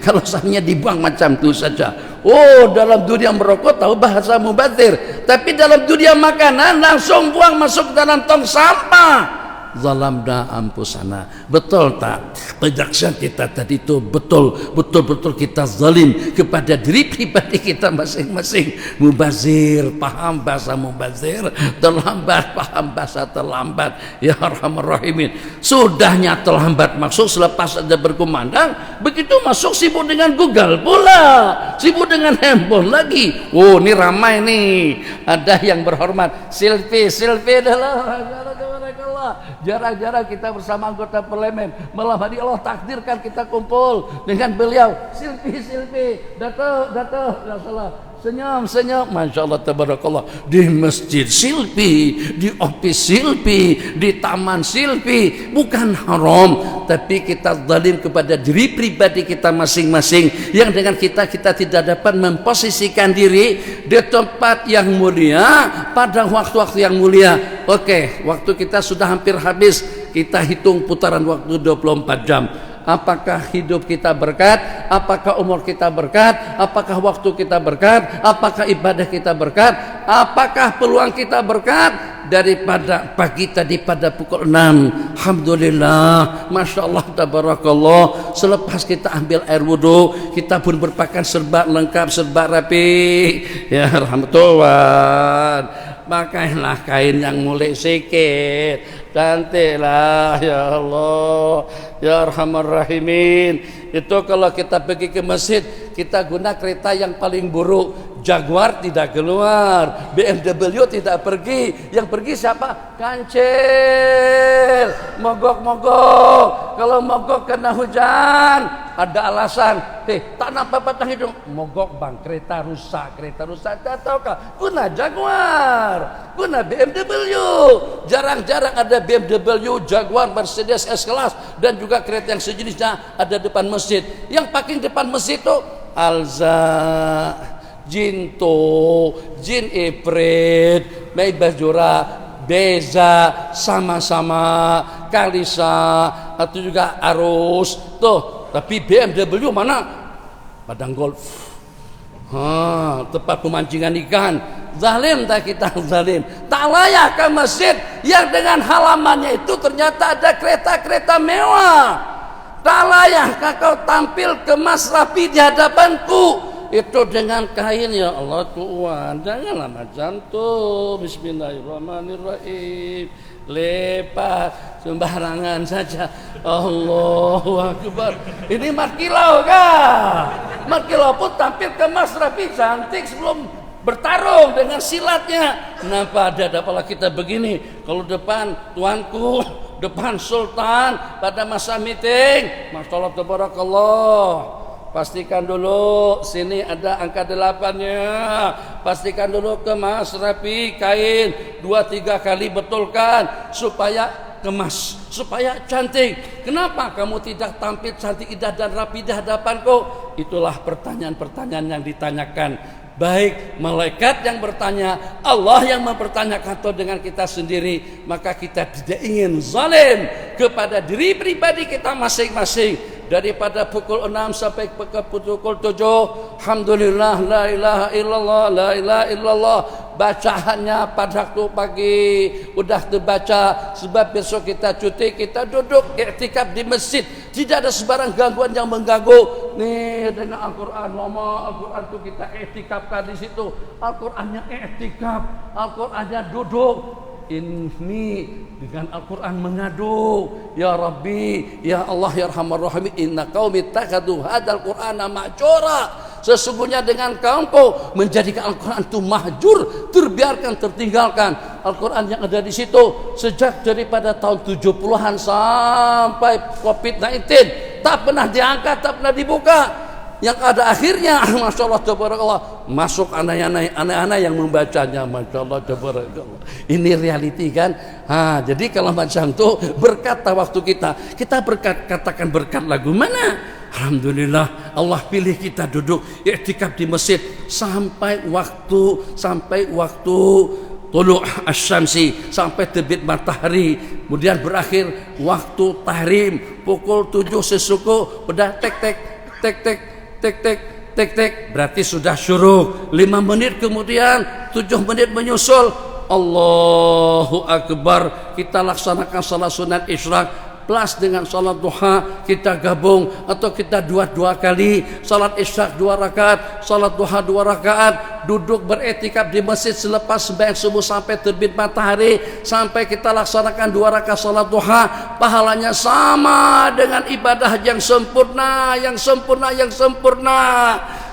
kalau sahamnya dibuang macam itu saja. Oh, dalam dunia merokok tahu bahasa mubazir, tapi dalam dunia makanan langsung buang masuk dalam tong sampah. Zalamna ampusana. Betul tak? Penyaksian kita tadi itu betul-betul kita zalim kepada diri pribadi kita masing-masing. Mubazir, paham bahasa mubazir, terlambat paham bahasa terlambat. Ya Arhamar Rahimin. Sudahnya terlambat masuk selepas ada berkumandang, begitu masuk sibuk dengan Google pula, sibuk dengan handphone lagi. Oh, ini ramai nih. Ada yang berhormat, selfie adalah jarang-jarang kita bersama anggota parlemen. Malam hari Allah takdirkan kita kumpul dengan beliau. Selfie, dato, nggak salah. Senyum, Masya Allah, tabarakallah. Di masjid selfie, di office selfie, di taman selfie. Bukan haram, tapi kita zalim kepada diri pribadi kita masing-masing, yang dengan kita tidak dapat memposisikan diri di tempat yang mulia pada waktu-waktu yang mulia. Oke, waktu kita sudah hampir habis. Kita hitung putaran waktu 24 jam. Apakah hidup kita berkat? Apakah umur kita berkat? Apakah waktu kita berkat? Apakah ibadah kita berkat? Apakah peluang kita berkat? Daripada pagi tadi pada pukul 6, alhamdulillah, Masya Allah, tabarakallah, selepas kita ambil air wudhu, kita pun berpakaian serba lengkap, serba rapi. Ya rahmatullah, pakailah kain yang mulai sikit, cantiklah, ya Allah, ya Arhamar Rahimin. Itu kalau kita pergi ke masjid, kita guna kereta yang paling buruk. Jaguar tidak keluar, BMW tidak pergi. Yang pergi siapa? Kancil, mogok. Kalau mogok kena hujan, ada alasan. Tak nampak batang hidung, mogok bang, kereta rusak. Tak tahukah? Guna Jaguar, guna BMW. Jarang-jarang ada BMW, Jaguar, Mercedes S-Class dan juga kereta yang sejenisnya ada depan masjid. Yang parking depan masjid itu Alza, Jinto, Jin Iprit, Mei Bajura, Beza, sama-sama, Kalisa, atau juga Arus. Tuh, tapi BMW mana? Padang golf. Tempat pemancingan ikan. Zalim tak kita, zalim. Tak layak ke masjid yang dengan halamannya itu ternyata ada kereta-kereta mewah. Tak layak kau tampil kemas rapi di hadapanku. Itu dengan kain, ya Allah Tuhan, janganlah macam tu. Bismillahirrahmanirrahim. Lepas sembarangan saja. Allahu Akbar. Ini markilau kah? Markilau pun tampil kemas rapi cantik sebelum bertarung dengan silatnya. Kenapa ada apalah kita begini? Kalau depan tuanku, depan sultan pada masa meeting, Masya Allah tabarakallah, pastikan dulu sini ada angka 8-nya. Pastikan dulu kemas rapi kain 2-3 kali betulkan supaya kemas, supaya cantik. Kenapa kamu tidak tampil cantik, indah dan rapi di hadapanku? Itulah pertanyaan-pertanyaan yang ditanyakan. Baik malaikat yang bertanya, Allah yang mempertanyakan atau dengan kita sendiri. Maka kita tidak ingin zalim kepada diri pribadi kita masing-masing. Daripada pukul 6 sampai ke pukul 7, alhamdulillah, la ilaha illallah, la ilaha illallah. Bacaannya pada waktu pagi udah terbaca, sebab besok kita cuti, kita duduk iktikaf di masjid. Tidak ada sebarang gangguan yang mengganggu. Nih dengan Al-Quran, lama Al-Quran itu kita iktikafkan di situ. Al-Qurannya iktikaf, Al-Qurannya duduk. Ini dengan Al-Quran mengadu, ya Rabbi, ya Allah, ya Arhamar Rahimin, inna qaumi ittakhadhu hadzal Qur'ana mahjura. Sesungguhnya dengan kaumku menjadikan Al-Quran itu mahjur, terbiarkan, tertinggalkan. Al-Quran yang ada di situ sejak daripada tahun 70-an sampai COVID-19 tak pernah diangkat, tak pernah dibuka. Yang ada akhirnya, Masya Allah tabarakallah, masuk anak-anak yang membacanya. Masya Allah tabarakallah. Ini reality kan. Jadi kalau macam itu berkata waktu kita berkat, katakan berkat lagu mana? Alhamdulillah Allah pilih kita duduk iktikaf di masjid sampai waktu tulu' asy-syamsi, sampai terbit matahari. Kemudian berakhir waktu tahrim pukul 7 sesuku, udah tek tek, berarti sudah syuruk. 5 menit kemudian 7 menit menyusul, Allahu Akbar, kita laksanakan salat sunat isyraq plus dengan salat duha, kita gabung atau kita dua kali, salat isyraq 2 rakaat, salat duha 2 rakaat, duduk beriktikaf di masjid selepas sembahyang subuh sampai terbit matahari, sampai kita laksanakan 2 rakaat salat duha, pahalanya sama dengan ibadah yang sempurna.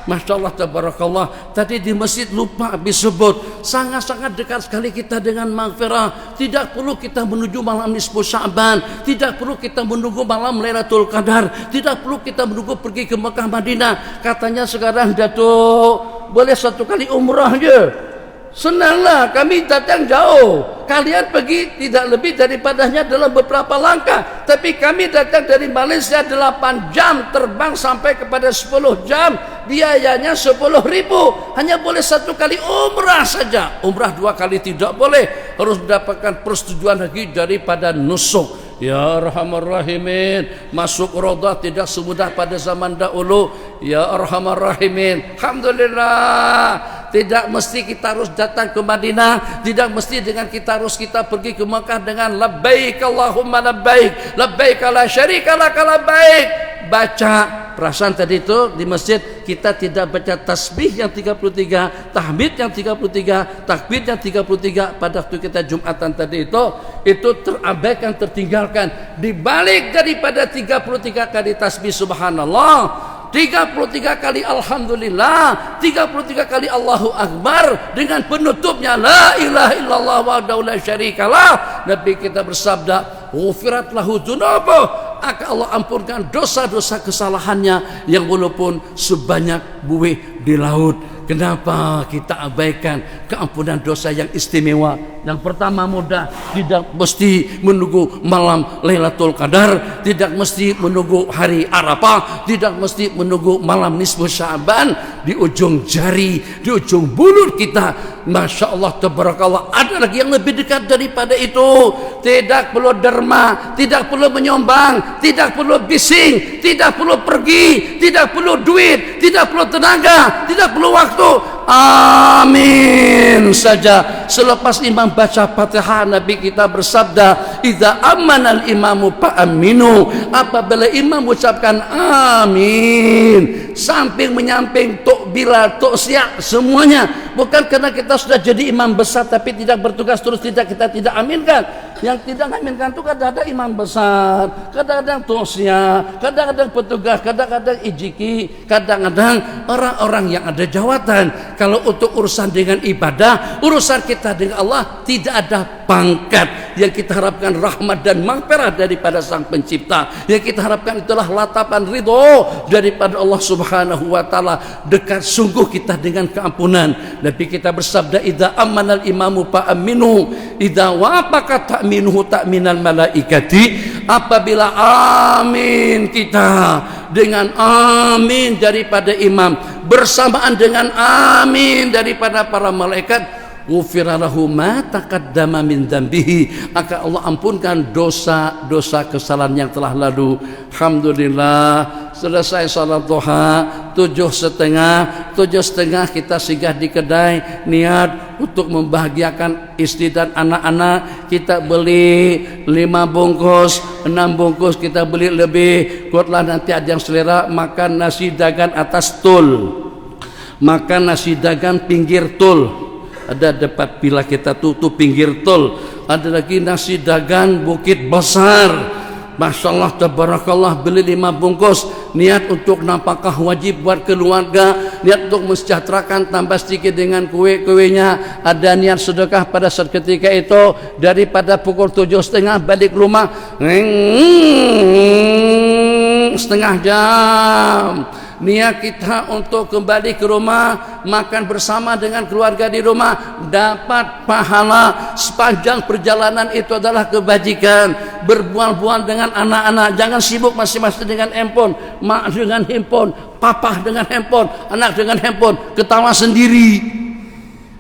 Masya Allah tabarakallah. Tadi di masjid lupa disebut, sangat-sangat dekat sekali kita dengan maghfirah. Tidak perlu kita menuju malam nisfu Sya'ban, tidak perlu kita menunggu malam Lailatul Qadar, tidak perlu kita menunggu pergi ke Mekah Madinah. Katanya sekarang Datuk boleh 1 kali umrah je. Senanglah, kami datang jauh, kalian pergi tidak lebih daripadanya dalam beberapa langkah. Tapi kami datang dari Malaysia 8 jam terbang sampai kepada 10 jam, biayanya 10.000. Hanya boleh 1 kali umrah saja. Umrah 2 kali tidak boleh, harus mendapatkan persetujuan lagi daripada nusuk. Ya Arhamar Rahimin, masuk Raudhah tidak semudah pada zaman dahulu. Ya Arhamar Rahimin, alhamdulillah, tidak mesti kita harus datang ke Madinah, tidak mesti dengan kita pergi ke Mekah dengan labbaik Allahumma labbaik, labbaik la syarika lak labbaik. Baca perasaan tadi itu di masjid kita tidak baca tasbih yang 33, tahmid yang 33, takbir yang 33 pada waktu kita Jumatan tadi itu terabaikan, tertinggalkan. Dibalik daripada 33 kali tasbih subhanallah, 33 kali alhamdulillah, 33 kali Allahu Akbar, dengan penutupnya la ilaha illallah wahdahu la syarikalah. Nabi kita bersabda, ghufirat lahu dzunubuh, akan Allah ampunkan dosa-dosa kesalahannya yang walaupun sebanyak buih di laut. Kenapa kita abaikan keampunan dosa yang istimewa? Yang pertama mudah, tidak mesti menunggu malam Lailatul Qadar, tidak mesti menunggu hari Arafah, tidak mesti menunggu malam nisfu Sya'ban. Di ujung jari, di ujung bulut kita, Masya Allah tabarakallah, ada lagi yang lebih dekat daripada itu. Tidak perlu derma, tidak perlu menyumbang, tidak perlu bising, tidak perlu pergi, tidak perlu duit, tidak perlu tenaga, tidak perlu waktu. Amin saja. Selepas imam baca Fatihah, Nabi kita bersabda, idza amanal imamu fa'aminu, apabila imam ucapkan amin, samping menyamping, tuk bila, tuk siap, semuanya. Bukan karena kita sudah jadi imam besar tapi tidak bertugas terus kita tidak aminkan. Yang tidak aminkan itu kadang-kadang imam besar, kadang-kadang tuk siap, kadang-kadang petugas, kadang-kadang ijiki, kadang-kadang orang-orang yang ada jawatan. kalau untuk urusan dengan ibadah, urusan kita dengan Allah, tidak ada pangkat. Yang kita harapkan rahmat dan maghfirah daripada Sang Pencipta. Yang kita harapkan itulah latapan ridho daripada Allah Subhanahu wa taala. Dekat sungguh kita dengan keampunan. Nabi kita bersabda, idza amanal imamu fa'aminu, idza wafaqa ta'minuhu ta'minal malaikati. Apabila amin kita dengan amin daripada imam bersamaan dengan amin daripada para malaikat, ghufira lahu ma taqaddama min dzambihi, akan Allah ampunkan dosa-dosa kesalahan yang telah lalu. Alhamdulillah, selesai salat duha 7.30 kita singgah di kedai, niat untuk membahagiakan istri dan anak-anak. Kita beli 5 bungkus 6 bungkus, kita beli lebih, kuatlah nanti ada yang selera makan nasi dagan atas tul, makan nasi dagan pinggir tul. Ada depan bila kita tutup pinggir tol, ada lagi nasi dagang Bukit Besar. Masya Allah, tabarakallah, beli 5 bungkus, niat untuk nafkah wajib buat keluarga, niat untuk mensejahterakan, tambah sedikit dengan kue-kuenya, ada niat sedekah pada saat ketika itu. Daripada pukul 7.30 balik rumah, setengah jam, niat kita untuk kembali ke rumah, makan bersama dengan keluarga di rumah, dapat pahala. Sepanjang perjalanan itu adalah kebajikan. Berbual-bual dengan anak-anak, jangan sibuk masing-masing dengan handphone, mak dengan handphone, papa dengan handphone, anak dengan handphone, ketawa sendiri.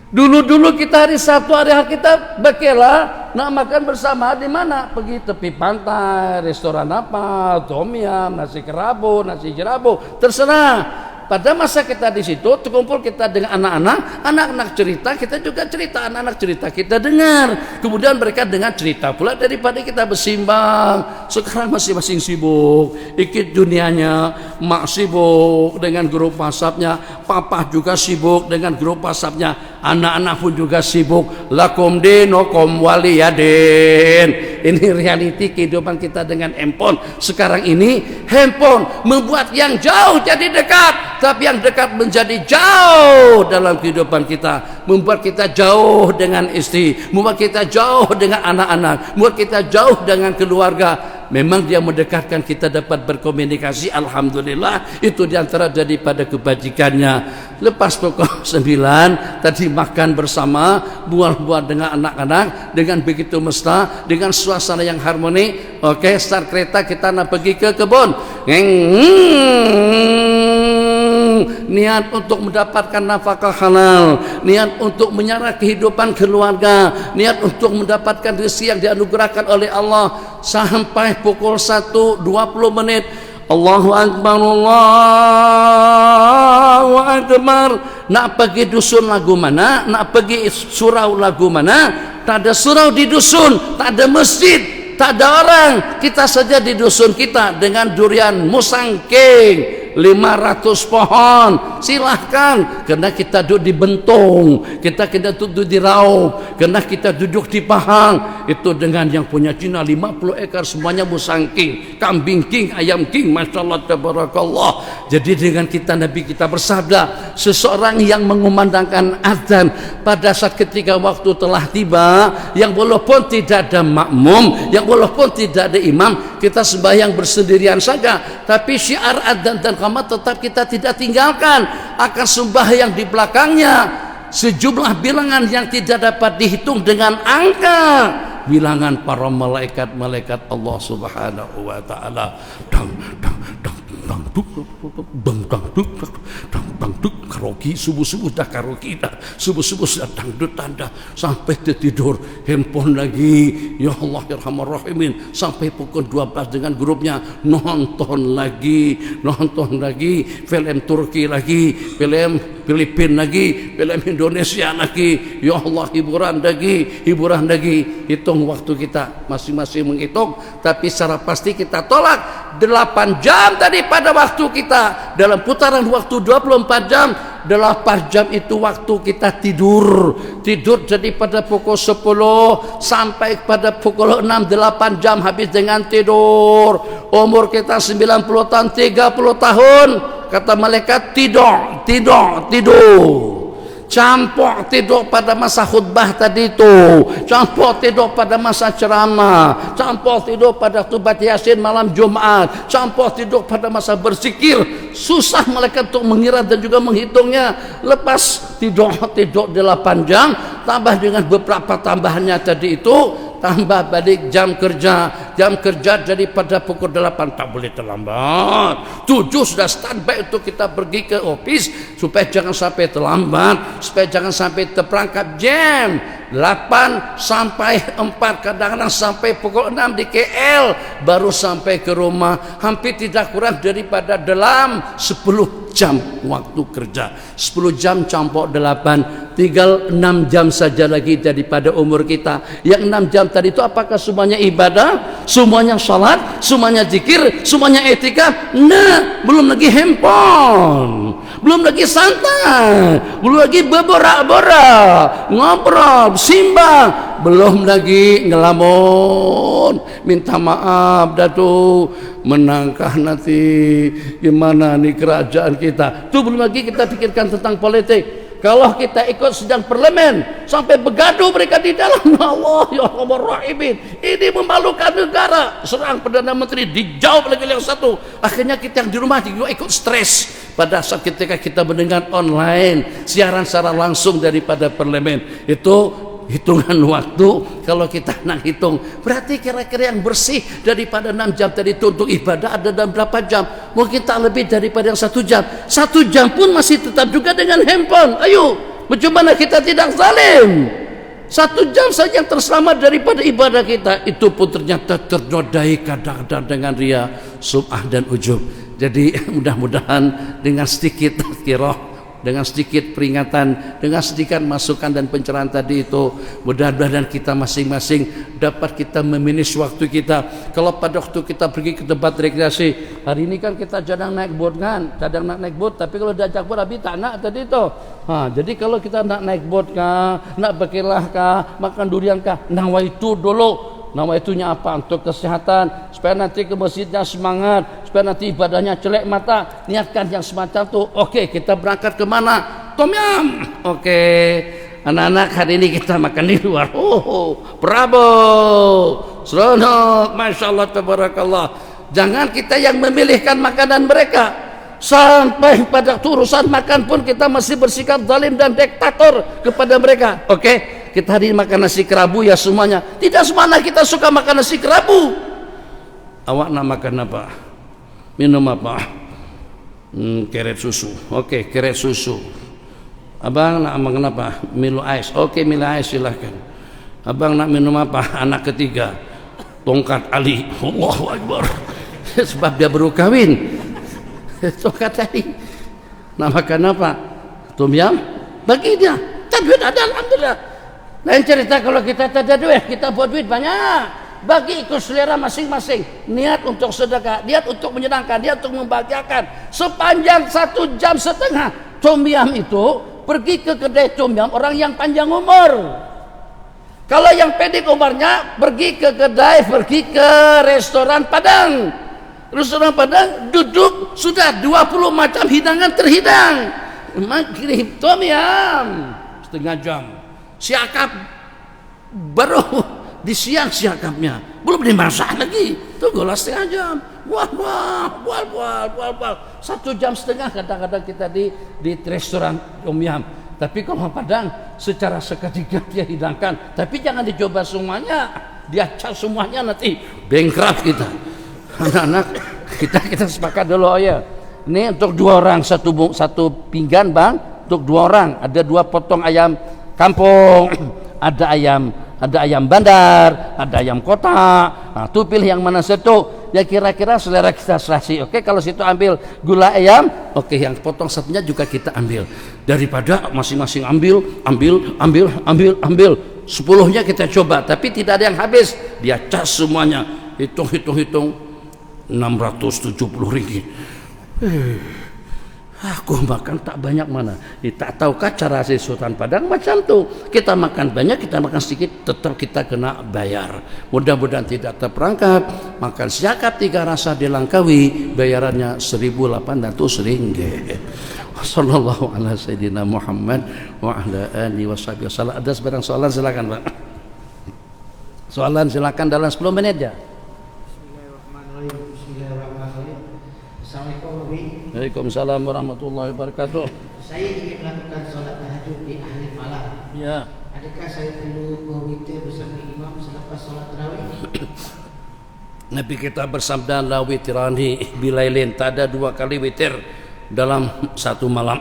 Dulu kita hari Sabtu, hari kita bekela, nak makan bersama di mana? Pergi tepi pantai, restoran apa, tom yum, nasi kerabu, nasi jerabu, terserah. Pada masa kita di situ terkumpul kita dengan anak-anak, anak-anak cerita, kita juga cerita, anak-anak cerita kita dengar. Kemudian mereka dengar cerita pula daripada kita bersimbang. Sekarang masing-masing sibuk, ikut dunianya. Mak sibuk dengan grup WhatsApp-nya, papa juga sibuk dengan grup WhatsApp-nya, anak-anak pun juga sibuk. Lakum dinukum waliyadin. Ini realiti kehidupan kita dengan handphone. Sekarang ini handphone membuat yang jauh jadi dekat, tapi yang dekat menjadi jauh dalam kehidupan kita. Membuat kita jauh dengan istri, membuat kita jauh dengan anak-anak, membuat kita jauh dengan keluarga. Memang dia mendekatkan kita dapat berkomunikasi, alhamdulillah, itu diantara daripada kebajikannya. Lepas pukul 9 tadi makan bersama, bual-bual dengan anak-anak dengan begitu mesra, dengan suasana yang harmoni. Oke, start kereta kita nak pergi ke kebun. Niat untuk mendapatkan nafkah halal, niat untuk menyerah kehidupan keluarga, niat untuk mendapatkan rezeki yang dianugerahkan oleh Allah. Sampai pukul 1:20 Allahu Akbar, Allahu Akbar. Nak pergi dusun lagu mana, nak pergi surau lagu mana, tak ada surau di dusun, tak ada masjid, tak ada orang. Kita saja di dusun kita dengan durian musangking 500 pohon, silahkan. Karena kita duduk di Bentong, kita duduk di Raup, karena kita duduk di Pahang. Itu dengan yang punya Cina 50 ekar semuanya musangking, kambing king, ayam king, masya Allah, tabarakallah. Jadi dengan kita Nabi kita bersabda, seseorang yang mengumandangkan azan pada saat ketika waktu telah tiba, yang walaupun tidak ada makmum, yang walaupun tidak ada imam, kita sembahyang bersendirian saja, tapi syiar adzan dan qamat tetap kita tidak tinggalkan. Akan sembahyang di belakangnya sejumlah bilangan yang tidak dapat dihitung dengan angka, bilangan para malaikat-malaikat Allah Subhanahu wa taala. Dangdut karaoke, subuh-subuh dah karaoke dah, subuh-subuh dah dangdut tanda sampai tidur, handphone lagi, ya Allah ya Rahman Rahimin, sampai pukul 12 dengan grupnya nonton lagi, film Turki lagi, film Filipina lagi, film Indonesia lagi, ya Allah, hiburan lagi. Hitung waktu kita, masing-masing menghitung, tapi secara pasti kita tolak 8 jam daripada waktu kita. Dalam putaran waktu 24 jam, 8 jam itu waktu kita tidur jadi pada pukul 10 sampai pada pukul 6, 8 jam habis dengan tidur. Umur kita 90 tahun, 30 tahun, kata malaikat tidur. campur tidur pada masa khutbah tadi itu, campur tidur pada masa ceramah, campur tidur pada tubat yasin malam Jumat, campur tidur pada masa berzikir. Susah malaikat untuk mengira dan juga menghitungnya. Lepas tidur 8 jam, tambah dengan beberapa tambahannya tadi itu, tambah balik jam kerja daripada pukul 8 tak boleh terlambat. 7 sudah standby untuk kita pergi ke office supaya jangan sampai terlambat, supaya jangan sampai terperangkap jam. 8 sampai 4, kadang-kadang sampai pukul 6 di KL baru sampai ke rumah. Hampir tidak kurang daripada dalam 10 jam waktu kerja. 10 jam campur 8, tinggal 6 jam saja lagi daripada umur kita. Yang 6 jam tadi itu apakah semuanya ibadah, semuanya salat, semuanya zikir, semuanya etika? Nah, belum lagi handphone, belum lagi santai, belum lagi berborak-borak, ngobrol, simbang, belum lagi ngelamun, minta maaf datu, menangkah nanti gimana nih kerajaan kita. Itu belum lagi kita pikirkan tentang politik. Kalau kita ikut sidang parlemen sampai begaduh mereka di dalam, Allah ya Allah rahimin, ini memalukan negara. Serang Perdana Menteri, dijawab lagi yang satu. Akhirnya kita yang di rumah juga ikut stres pada saat ketika kita mendengar online siaran secara langsung daripada parlemen. Itu hitungan waktu. Kalau kita nak hitung, berarti kira-kira yang bersih daripada 6 jam tadi itu untuk ibadah ada dalam berapa jam? Mungkin tak lebih daripada yang 1 jam. 1 jam pun masih tetap juga dengan handphone. Ayo, bagaimana kita tidak zalim? 1 jam saja yang terselamat daripada ibadah kita, itu pun ternyata ternodai kadang-kadang dengan ria, sum'ah dan ujub. Jadi mudah-mudahan dengan sedikit tazkirah, dengan sedikit peringatan, dengan sedikit masukan dan pencerahan tadi itu, mudah-mudahan kita masing-masing dapat kita memanage waktu kita. Kalau pada waktu kita pergi ke tempat rekreasi, hari ini kan kita cadang naik boat kan, cadang nak naik boat, tapi kalau diajak boat habis tak nak tadi itu. Jadi kalau kita nak naik boat kah, nak berkelah kah, makan durian kah, nawaitu dulu. Nama itunya apa? Untuk kesehatan, supaya nanti ke masjidnya semangat, supaya nanti ibadahnya celek mata. Niatkan yang semacam itu. Oke, kita berangkat ke mana? Tom Yum. Oke, anak-anak hari ini kita makan di luar. Bravo, seronok, masya Allah, tabarakallah. Jangan kita yang memilihkan makanan mereka. Sampai pada urusan makan pun kita masih bersikap zalim dan diktator kepada mereka. Oke. Kita hari ini makan nasi kerabu ya semuanya. Tidak semua kita suka makan nasi kerabu. Awak nak makan apa? Minum apa? Keret susu. Oke, keret susu. Abang nak makan apa? Milo ais. Oke, Milo ais silahkan. Abang nak minum apa? Anak ketiga, tongkat Ali. Allahu Akbar. Sebab dia baru kahwin. Tongkat Ali. Nak makan apa? Tom Yum? Bagi dia. Tak duit ada, alhamdulillah. Lain cerita kalau kita tak ada duit, kita buat duit banyak, bagi ikut selera masing-masing. Niat untuk sedekah, niat untuk menyenangkan, niat untuk membahagiakan. Sepanjang 1,5 jam Tom Yum itu pergi ke kedai Tom Yum orang yang panjang umur. Kalau yang pendek umurnya pergi ke kedai, pergi ke restoran Padang. Restoran Padang duduk sudah 20 macam hidangan terhidang. Maghrib Tom Yum setengah jam. Siakap baru di siang siakapnya belum dimasak lagi, tunggulah setengah jam. Bual 1,5 jam kadang-kadang kita di restoran Tom Yum. Tapi kalau Padang secara seketika dia hidangkan, tapi jangan dicoba semuanya, dia cas semuanya nanti bankrupt kita. Anak-anak kita sepakat dulu ya. Ini untuk 2 orang satu pinggan bang, untuk 2 orang ada 2 potong ayam kampung, ada ayam bandar, ada ayam kota. Nah, tuh pilih yang mana satu ya kira-kira selera kita serasi. Oke, kalau situ ambil gula ayam, oke, yang potong satunya juga kita ambil. Daripada masing-masing ambil 10-nya kita coba, tapi tidak ada yang habis. Dia cas semuanya, hitung 670 ringgit. Aku makan tak banyak mana. Tak tahukah cara si Sultan Padang macam tu. Kita makan banyak, kita makan sedikit, tetap kita kena bayar. Mudah-mudahan tidak terperangkap. Makan siakap 3 rasa di Langkawi, bayarannya 1.800 ringgit. Sallallahu ala sayyidina Muhammad wa ala alihi washabihi wasallam. Ada sebarang soalan, silakan Pak. Soalan silakan dalam 10 menit ya. Assalamualaikum. Waalaikumsalam warahmatullahi wabarakatuh. Saya ingin melakukan solat tahajud di akhir malam. Ya. Adakah saya perlu berwitir bersama imam selepas solat tarawih? Nabi kita bersabda la witrani bilailin, tak ada 2 kali witir dalam satu malam.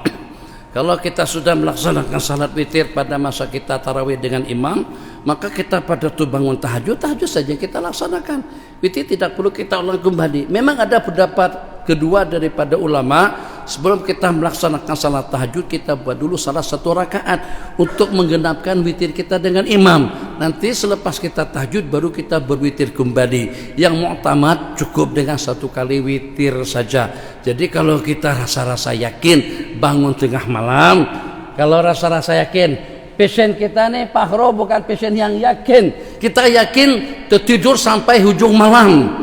Kalau kita sudah melaksanakan salat witir pada masa kita tarawih dengan imam, maka kita pada tu bangun tahajud saja kita laksanakan. Witir tidak perlu kita ulang kembali. Memang ada pendapat kedua daripada ulama, sebelum kita melaksanakan salat tahajud kita buat dulu salah 1 rakaat untuk menggenapkan witir kita dengan imam. Nanti selepas kita tahajud baru kita berwitir kembali. Yang mu'tamad cukup dengan 1 kali witir saja. Jadi kalau kita rasa-rasa yakin bangun tengah malam, kalau rasa-rasa yakin, pasien kita nih Pak Ro bukan pasien yang yakin. Kita yakin tertidur sampai hujung malam.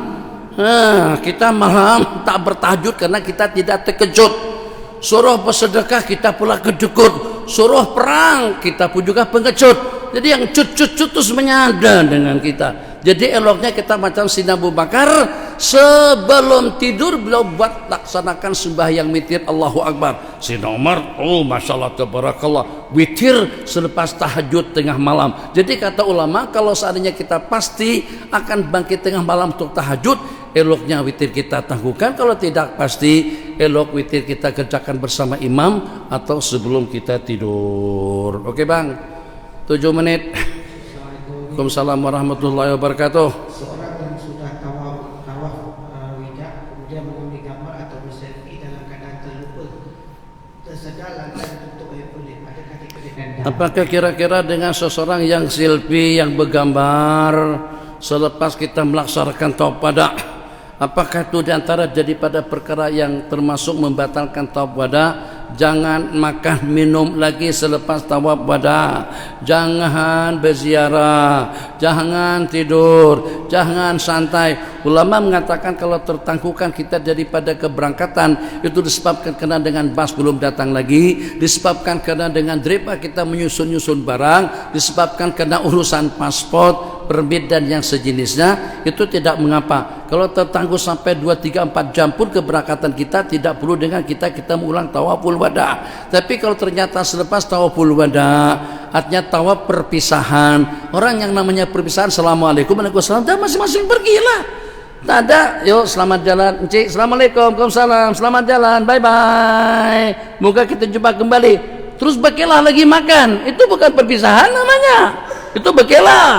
Kita malam tak bertahajud karena kita tidak terkejut. Suruh bersedekah kita pula kejut. Suruh perang kita pun juga pengecut. Jadi yang cut-cut itu sebenarnya ada dengan kita. Jadi eloknya kita macam Sayyidina Abu Bakar, sebelum tidur beliau buat laksanakan sembahyang witir Allahu Akbar. Sayyidina Umar, oh masyaallah tabarakallah, witir selepas tahajud tengah malam. Jadi kata ulama, kalau seandainya kita pasti akan bangkit tengah malam untuk tahajud, eloknya witir kita tangguhkan. Kalau tidak pasti, elok witir kita kerjakan bersama imam atau sebelum kita tidur. Oke bang, 7 menit. Waalaikumsalam warahmatullahi wabarakatuh. Seorang yang sudah tawaf wida kemudian mengambil gambar atau berselfie dalam keadaan terlupa, tersedar lantas tutup air kulit, adakah dikenakan? Apakah kira-kira dengan seseorang yang selfie, yang bergambar selepas kita melaksanakan tawaf wada, apakah itu diantara daripada perkara yang termasuk membatalkan tawaf wada? Jangan makan minum lagi selepas tawaf wada. Jangan berziarah, jangan tidur, jangan santai. Ulama mengatakan kalau tertangguhkan kita daripada keberangkatan, itu disebabkan karena dengan bas belum datang lagi, disebabkan karena dengan dripa kita menyusun-nyusun barang, disebabkan karena urusan paspor, permit dan yang sejenisnya, itu tidak mengapa. Kalau tertangguh sampai 2, 3, 4 jam pun keberangkatan kita, tidak perlu dengan kita mengulang tawaful wada. Tapi kalau ternyata selepas tawaful wada, artinya tawaf perpisahan, orang yang namanya perpisahan, assalamualaikum waalaikumsalam, dan masing-masing pergilah. Tak ada, yuk selamat jalan encik, assalamualaikum, waalaikumsalam, selamat jalan, bye bye, moga kita jumpa kembali. Terus bekelah lagi makan, itu bukan perpisahan namanya, itu bekelah.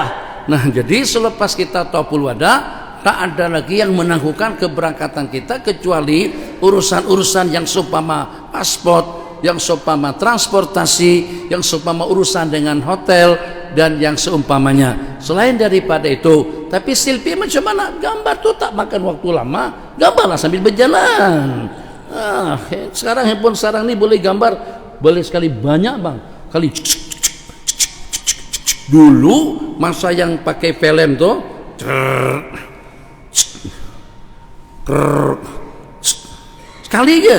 Nah jadi selepas kita tawaful wada, tak ada lagi yang menangguhkan keberangkatan kita kecuali urusan-urusan yang seumpama paspor, yang seumpama transportasi, yang seumpama urusan dengan hotel dan yang seumpamanya. Selain daripada itu, tapi selfie macam mana? Gambar tuh tak makan waktu lama, gambarlah sambil berjalan. Sekarang handphone sekarang ini boleh gambar, boleh sekali banyak bang, kali. Dulu masa yang pakai film tuh, sekali aja.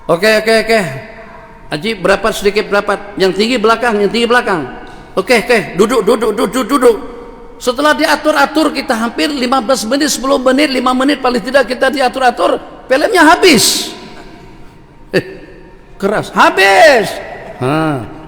Oke. Haji berapa sedikit berapa? Yang tinggi belakang. Oke. Duduk. Setelah diatur-atur kita hampir 15 menit, 10 menit, 5 menit paling tidak kita diatur-atur, filmnya habis. Keras, habis.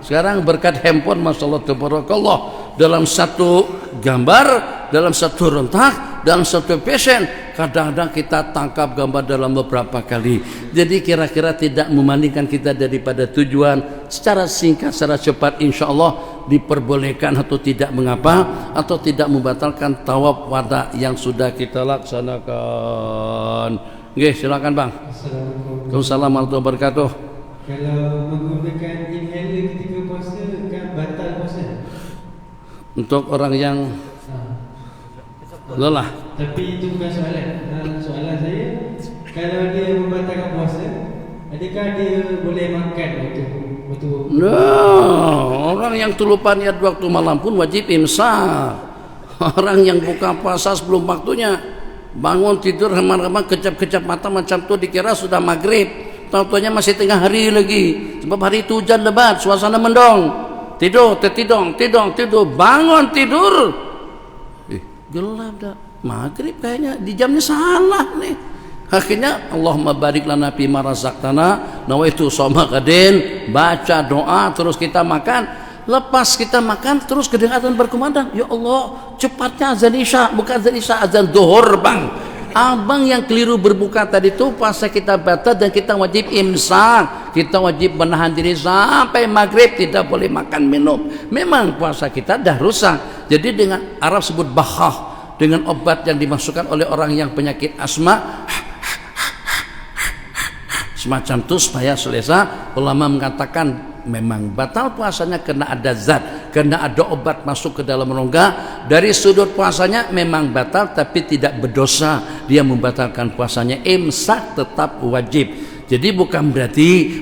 Sekarang berkat handphone, masyaallah tabarakallah, dalam satu gambar, dalam satu rentak, dalam satu passion, kadang-kadang kita tangkap gambar dalam beberapa kali. Jadi kira-kira tidak memalingkan kita daripada tujuan. Secara singkat, secara cepat, insya Allah diperbolehkan atau tidak mengapa, atau tidak membatalkan tawaf wada yang sudah kita laksanakan. Oke, silakan bang. Assalamualaikum warahmatullahi wabarakatuh. Kalau menggunakan inhaler ketika puasa kan batal puasa? Untuk orang yang lelah. Tapi itu bukan soalan. Soalan saya, kalau dia membatalkan puasa, adakah dia boleh makan waktu Orang yang terlupa niat waktu malam pun wajib imsak. Orang yang buka puasa sebelum waktunya, bangun tidur remang-remang kecap-kecap mata macam tu dikira sudah maghrib, tahu-tahunya masih tengah hari lagi. Sebab hari itu hujan lebat, suasana mendung. Tidur, bangun tidur. Gelap dah. Maghrib kayaknya di jamnya salah nih. Akhirnya Allahumma barik lana fi ma razaqtana, nawaitu shauma gadin, baca doa terus kita makan. Lepas kita makan terus kedengaran berkumandang, ya Allah cepatnya azan isya, bukan azan isya, azan zuhur bang. Abang yang keliru berbuka tadi itu puasa kita batal dan kita wajib imsak, kita wajib menahan diri sampai maghrib, tidak boleh makan minum. Memang puasa kita dah rusak. Jadi dengan Arab sebut bahah, dengan obat yang dimasukkan oleh orang yang penyakit asma semacam itu supaya selesa. Ulama mengatakan memang batal puasanya karena ada zat, karena ada obat masuk ke dalam rongga. Dari sudut puasanya memang batal tapi tidak berdosa, dia membatalkan puasanya. Imsak tetap wajib. Jadi bukan berarti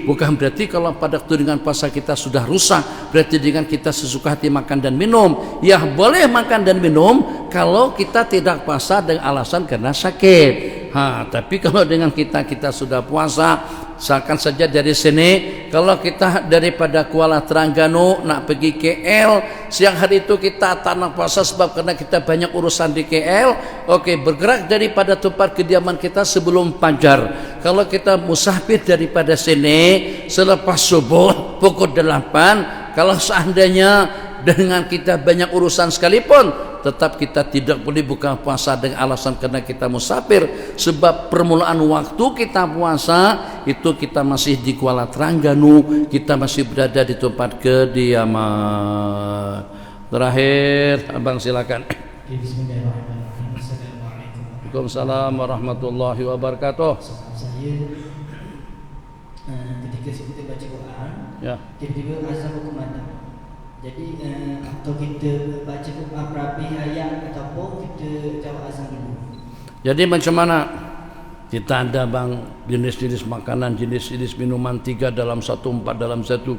kalau pada waktu dengan puasa kita sudah rusak berarti dengan kita sesuka hati makan dan minum. Ya boleh makan dan minum kalau kita tidak puasa dengan alasan karena sakit. Tapi kalau dengan kita sudah puasa, misalkan saja dari sini, kalau kita daripada Kuala Terengganu nak pergi KL, siang hari itu kita tak nak puasa sebab karena kita banyak urusan di KL. Oke, bergerak daripada tempat kediaman kita sebelum fajar. Kalau kita musafir daripada sini selepas subuh pukul 8, kalau seandainya dengan kita banyak urusan sekalipun, tetap kita tidak boleh buka puasa dengan alasan karena kita musafir. Sebab permulaan waktu kita puasa itu kita masih di Kuala Terengganu, kita masih berada di tempat kediaman. Terakhir, abang silakan. Bismillahirrahmanirrahim. Assalamualaikum. Waalaikumsalam warahmatullahi wabarakatuh. Saya ketika kita baca Quran, Ya. tiba-tiba azan berkumandang. Jadi atau kita baca Quran berapi ayat ataupun kita jawab azan dulu. Jadi macam mana? Kita ada bang jenis-jenis makanan, jenis-jenis minuman 3 dalam 1, 4 dalam 1.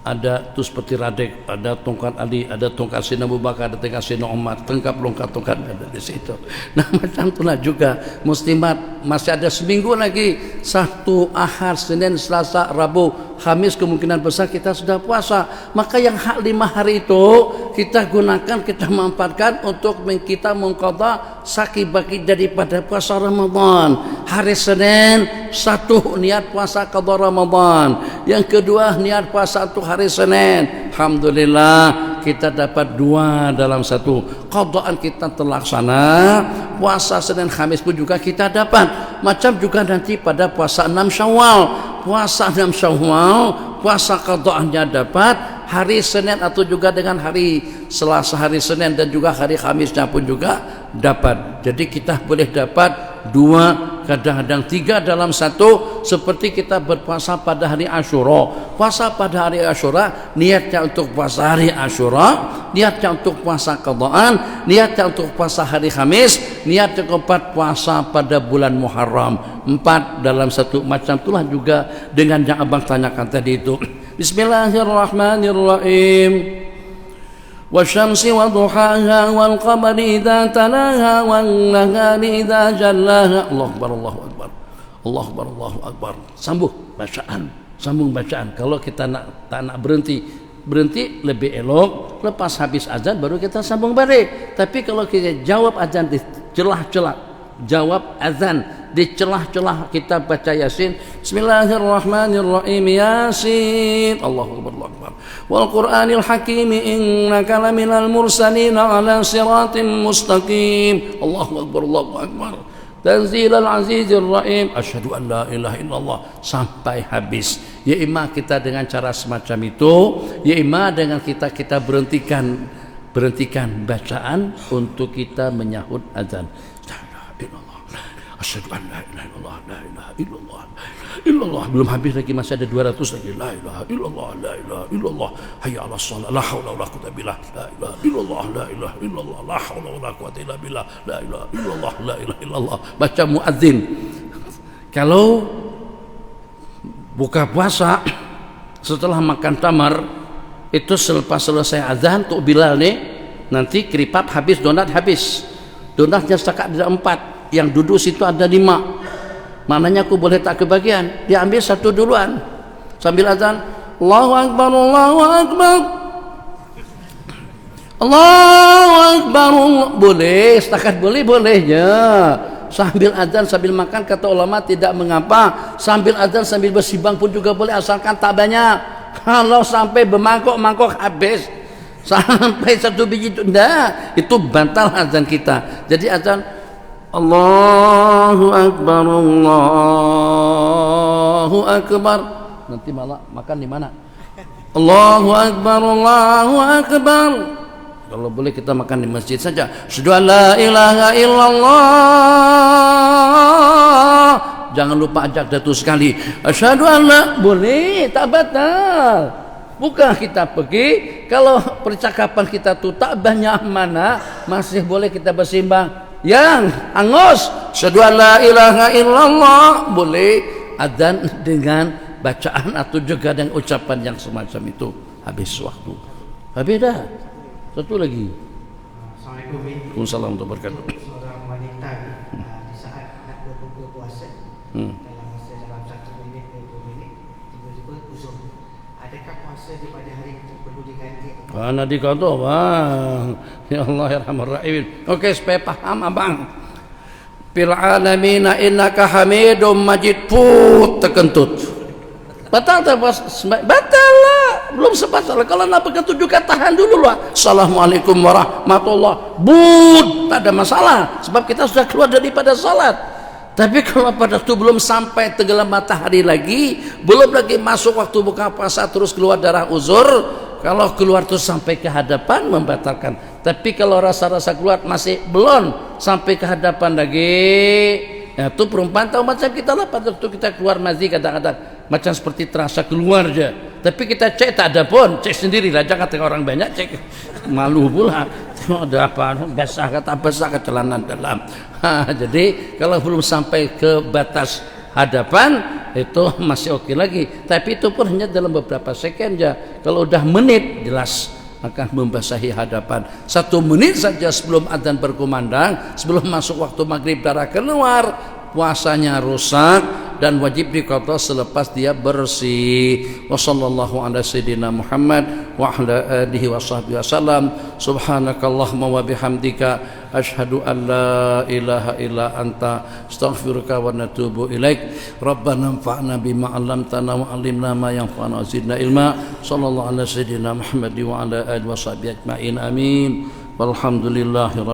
Ada tu seperti radek, ada tongkat Ali, ada tongkat Sina Abu Bakar, ada tongkat Sina Umar, tengkap longkat tongkat ada di situ. Nah macam itulah juga muslimat, masih ada seminggu lagi, Sabtu, Ahad, Senin, Selasa, Rabu, Khamis kemungkinan besar kita sudah puasa. Maka yang hak 5 hari itu kita gunakan, kita manfaatkan untuk kita mengqadha saki-baki daripada puasa Ramadan. Hari Senin, 1 niat puasa qadha Ramadan, yang kedua niat puasa untuk hari Senin. Alhamdulillah kita dapat 2 dalam 1. Qadaan kita terlaksana. Puasa Senin Khamis pun juga kita dapat. Macam juga nanti pada puasa 6 Syawal. Puasa 6 Syawal, puasa qadaannya dapat. Hari Senin atau juga dengan hari Selasa, hari Senin dan juga hari Khamisnya pun juga dapat. Jadi kita boleh dapat 2, kadang-kadang 3 dalam 1. Seperti kita berpuasa pada hari Asyura. Puasa pada hari Asyura niatnya untuk puasa hari Asyura, niatnya untuk puasa qadaan, niatnya untuk puasa hari Khamis, niat yang keempat puasa pada bulan Muharram. 4 dalam 1. Macam itulah juga dengan yang abang tanyakan tadi itu. Bismillahirrahmanirrahim. Wasyamsi wa duhaha wal qamari idza talaha wan nahari idza jallaha. Allahu akbar, Allahu akbar. Allahu akbar, Allahu akbar. Sambung bacaan. Kalau kita tak nak berhenti lebih elok. Lepas habis azan baru kita sambung balik. Tapi kalau kita jawab azan di celah-celah, jawab azan di celah-celah, kita baca Yasin. Bismillahirrahmanirrahim. Yasin. Allahu akbar, Allahu akbar. Wal Qur'anil Hakim innaka laminal mursalin ala siratim mustaqim. Allahu akbar, Allahu akbar. Tanzilal Azizir Rahim. Asyhadu an la ilaha illallah sampai habis. Ya imam kita dengan cara semacam itu, ya imam dengan kita berhentikan bacaan untuk kita menyahut azan. Asyhadu an la ilaha illallah, la ilaha illallah, illallah. Belum habis lagi, masih ada 200 lagi. La ilaha illallah, la ilaha illallah, hayya 'alas shalah, la haula wala quwwata billah, la ilaha illallah, la ilaha illallah, la haula wala quwwata illa billah, la ilaha illallah, la ilaha illallah. Baca muadzin. Kalau buka puasa setelah makan tamar itu selepas selesai azan tuh Bilal nih nanti keripap habis, donat habis. Donatnya setakat ada 4, yang duduk situ ada 5. Maknanya aku boleh tak kebagian. Dia ambil satu duluan sambil azan, Allahu Akbar, Allahu Akbar, Allahu Akbar. Boleh, setakat bolehnya. Sambil azan sambil makan kata ulama tidak mengapa. Sambil azan sambil bersimbang pun juga boleh asalkan tak banyak. Kalau sampai bermangkok-mangkok habis sampai 1 biji itu enggak, itu batal azan kita. Jadi azan Allahu Akbar, Allahu Akbar. Nanti malah makan di mana? Allahu Akbar, Allahu Akbar. Kalau boleh kita makan di masjid saja. Asyhadu an la ilaha illallah. Jangan lupa ajak datu sekali. Asyhadu an la, boleh, tak batal. Bukan kita pergi kalau percakapan kita tuh tak banyak mana, masih boleh kita bersimbang. Yang angus asyhadu an la ilaha illallah, boleh adzan dengan bacaan atau juga dengan ucapan yang semacam itu. Habis waktu. Habis dah. Satu lagi. Assalamualaikum. Waalaikumsalam warahmatullahi wabarakatuh. Seorang wanita di saat nak berbuka puasa dalam masa dalam 1 minit 20 minit tiba-tiba uzur. Adakah puasa di pada hari itu perlu diganti? Mana dikata bang? Ya Allah ya Rahman Rahim. Okey, supaya paham abang. Fil alamina innaka hamidum majid, put terkentut. Batal tak bos? Batal lah. Belum sempat salah. Kalau nak berkentut juga tahan dulu lah. Assalamualaikum warahmatullah. Bud, tak ada masalah. Sebab kita sudah keluar daripada salat. Tapi kalau pada itu belum sampai tenggelam matahari lagi, belum lagi masuk waktu buka puasa terus keluar darah uzur, kalau keluar itu sampai ke hadapan membatalkan. Tapi kalau rasa-rasa keluar masih belum sampai ke hadapan lagi, ya, itu perumpamaan tahu macam kita lah pada waktu kita keluar mazi kadang-kadang macam seperti terasa keluar je. Tapi kita cek tak ada pun, cek sendirilah, jangan tengok orang banyak cek. Malu pula. Tengok ada apa, basah kata basah ke celana dalam. Jadi kalau belum sampai ke batas hadapan itu masih okey lagi. Tapi itu pun hanya dalam beberapa second je. Kalau udah menit jelas akan membasahi hadapan. 1 menit saja sebelum adzan berkumandang, sebelum masuk waktu maghrib darah keluar, puasanya rusak dan wajib diqadha selepas dia bersih. Wassallallahu ala sayyidina Muhammad wa ala alihi washabbihi wasallam. Subhanakallahumma wa bihamdika asyhadu an la ilaha illa anta astaghfiruka wa natubu ilaik. Rabbana anfa'na bima 'allamtana wa 'allimna ma yanfa'una wa zidna ilma. Sallallahu ala sayyidina Muhammad wa ala alihi washabbihi ajma'in. Amin. Walhamdulillahi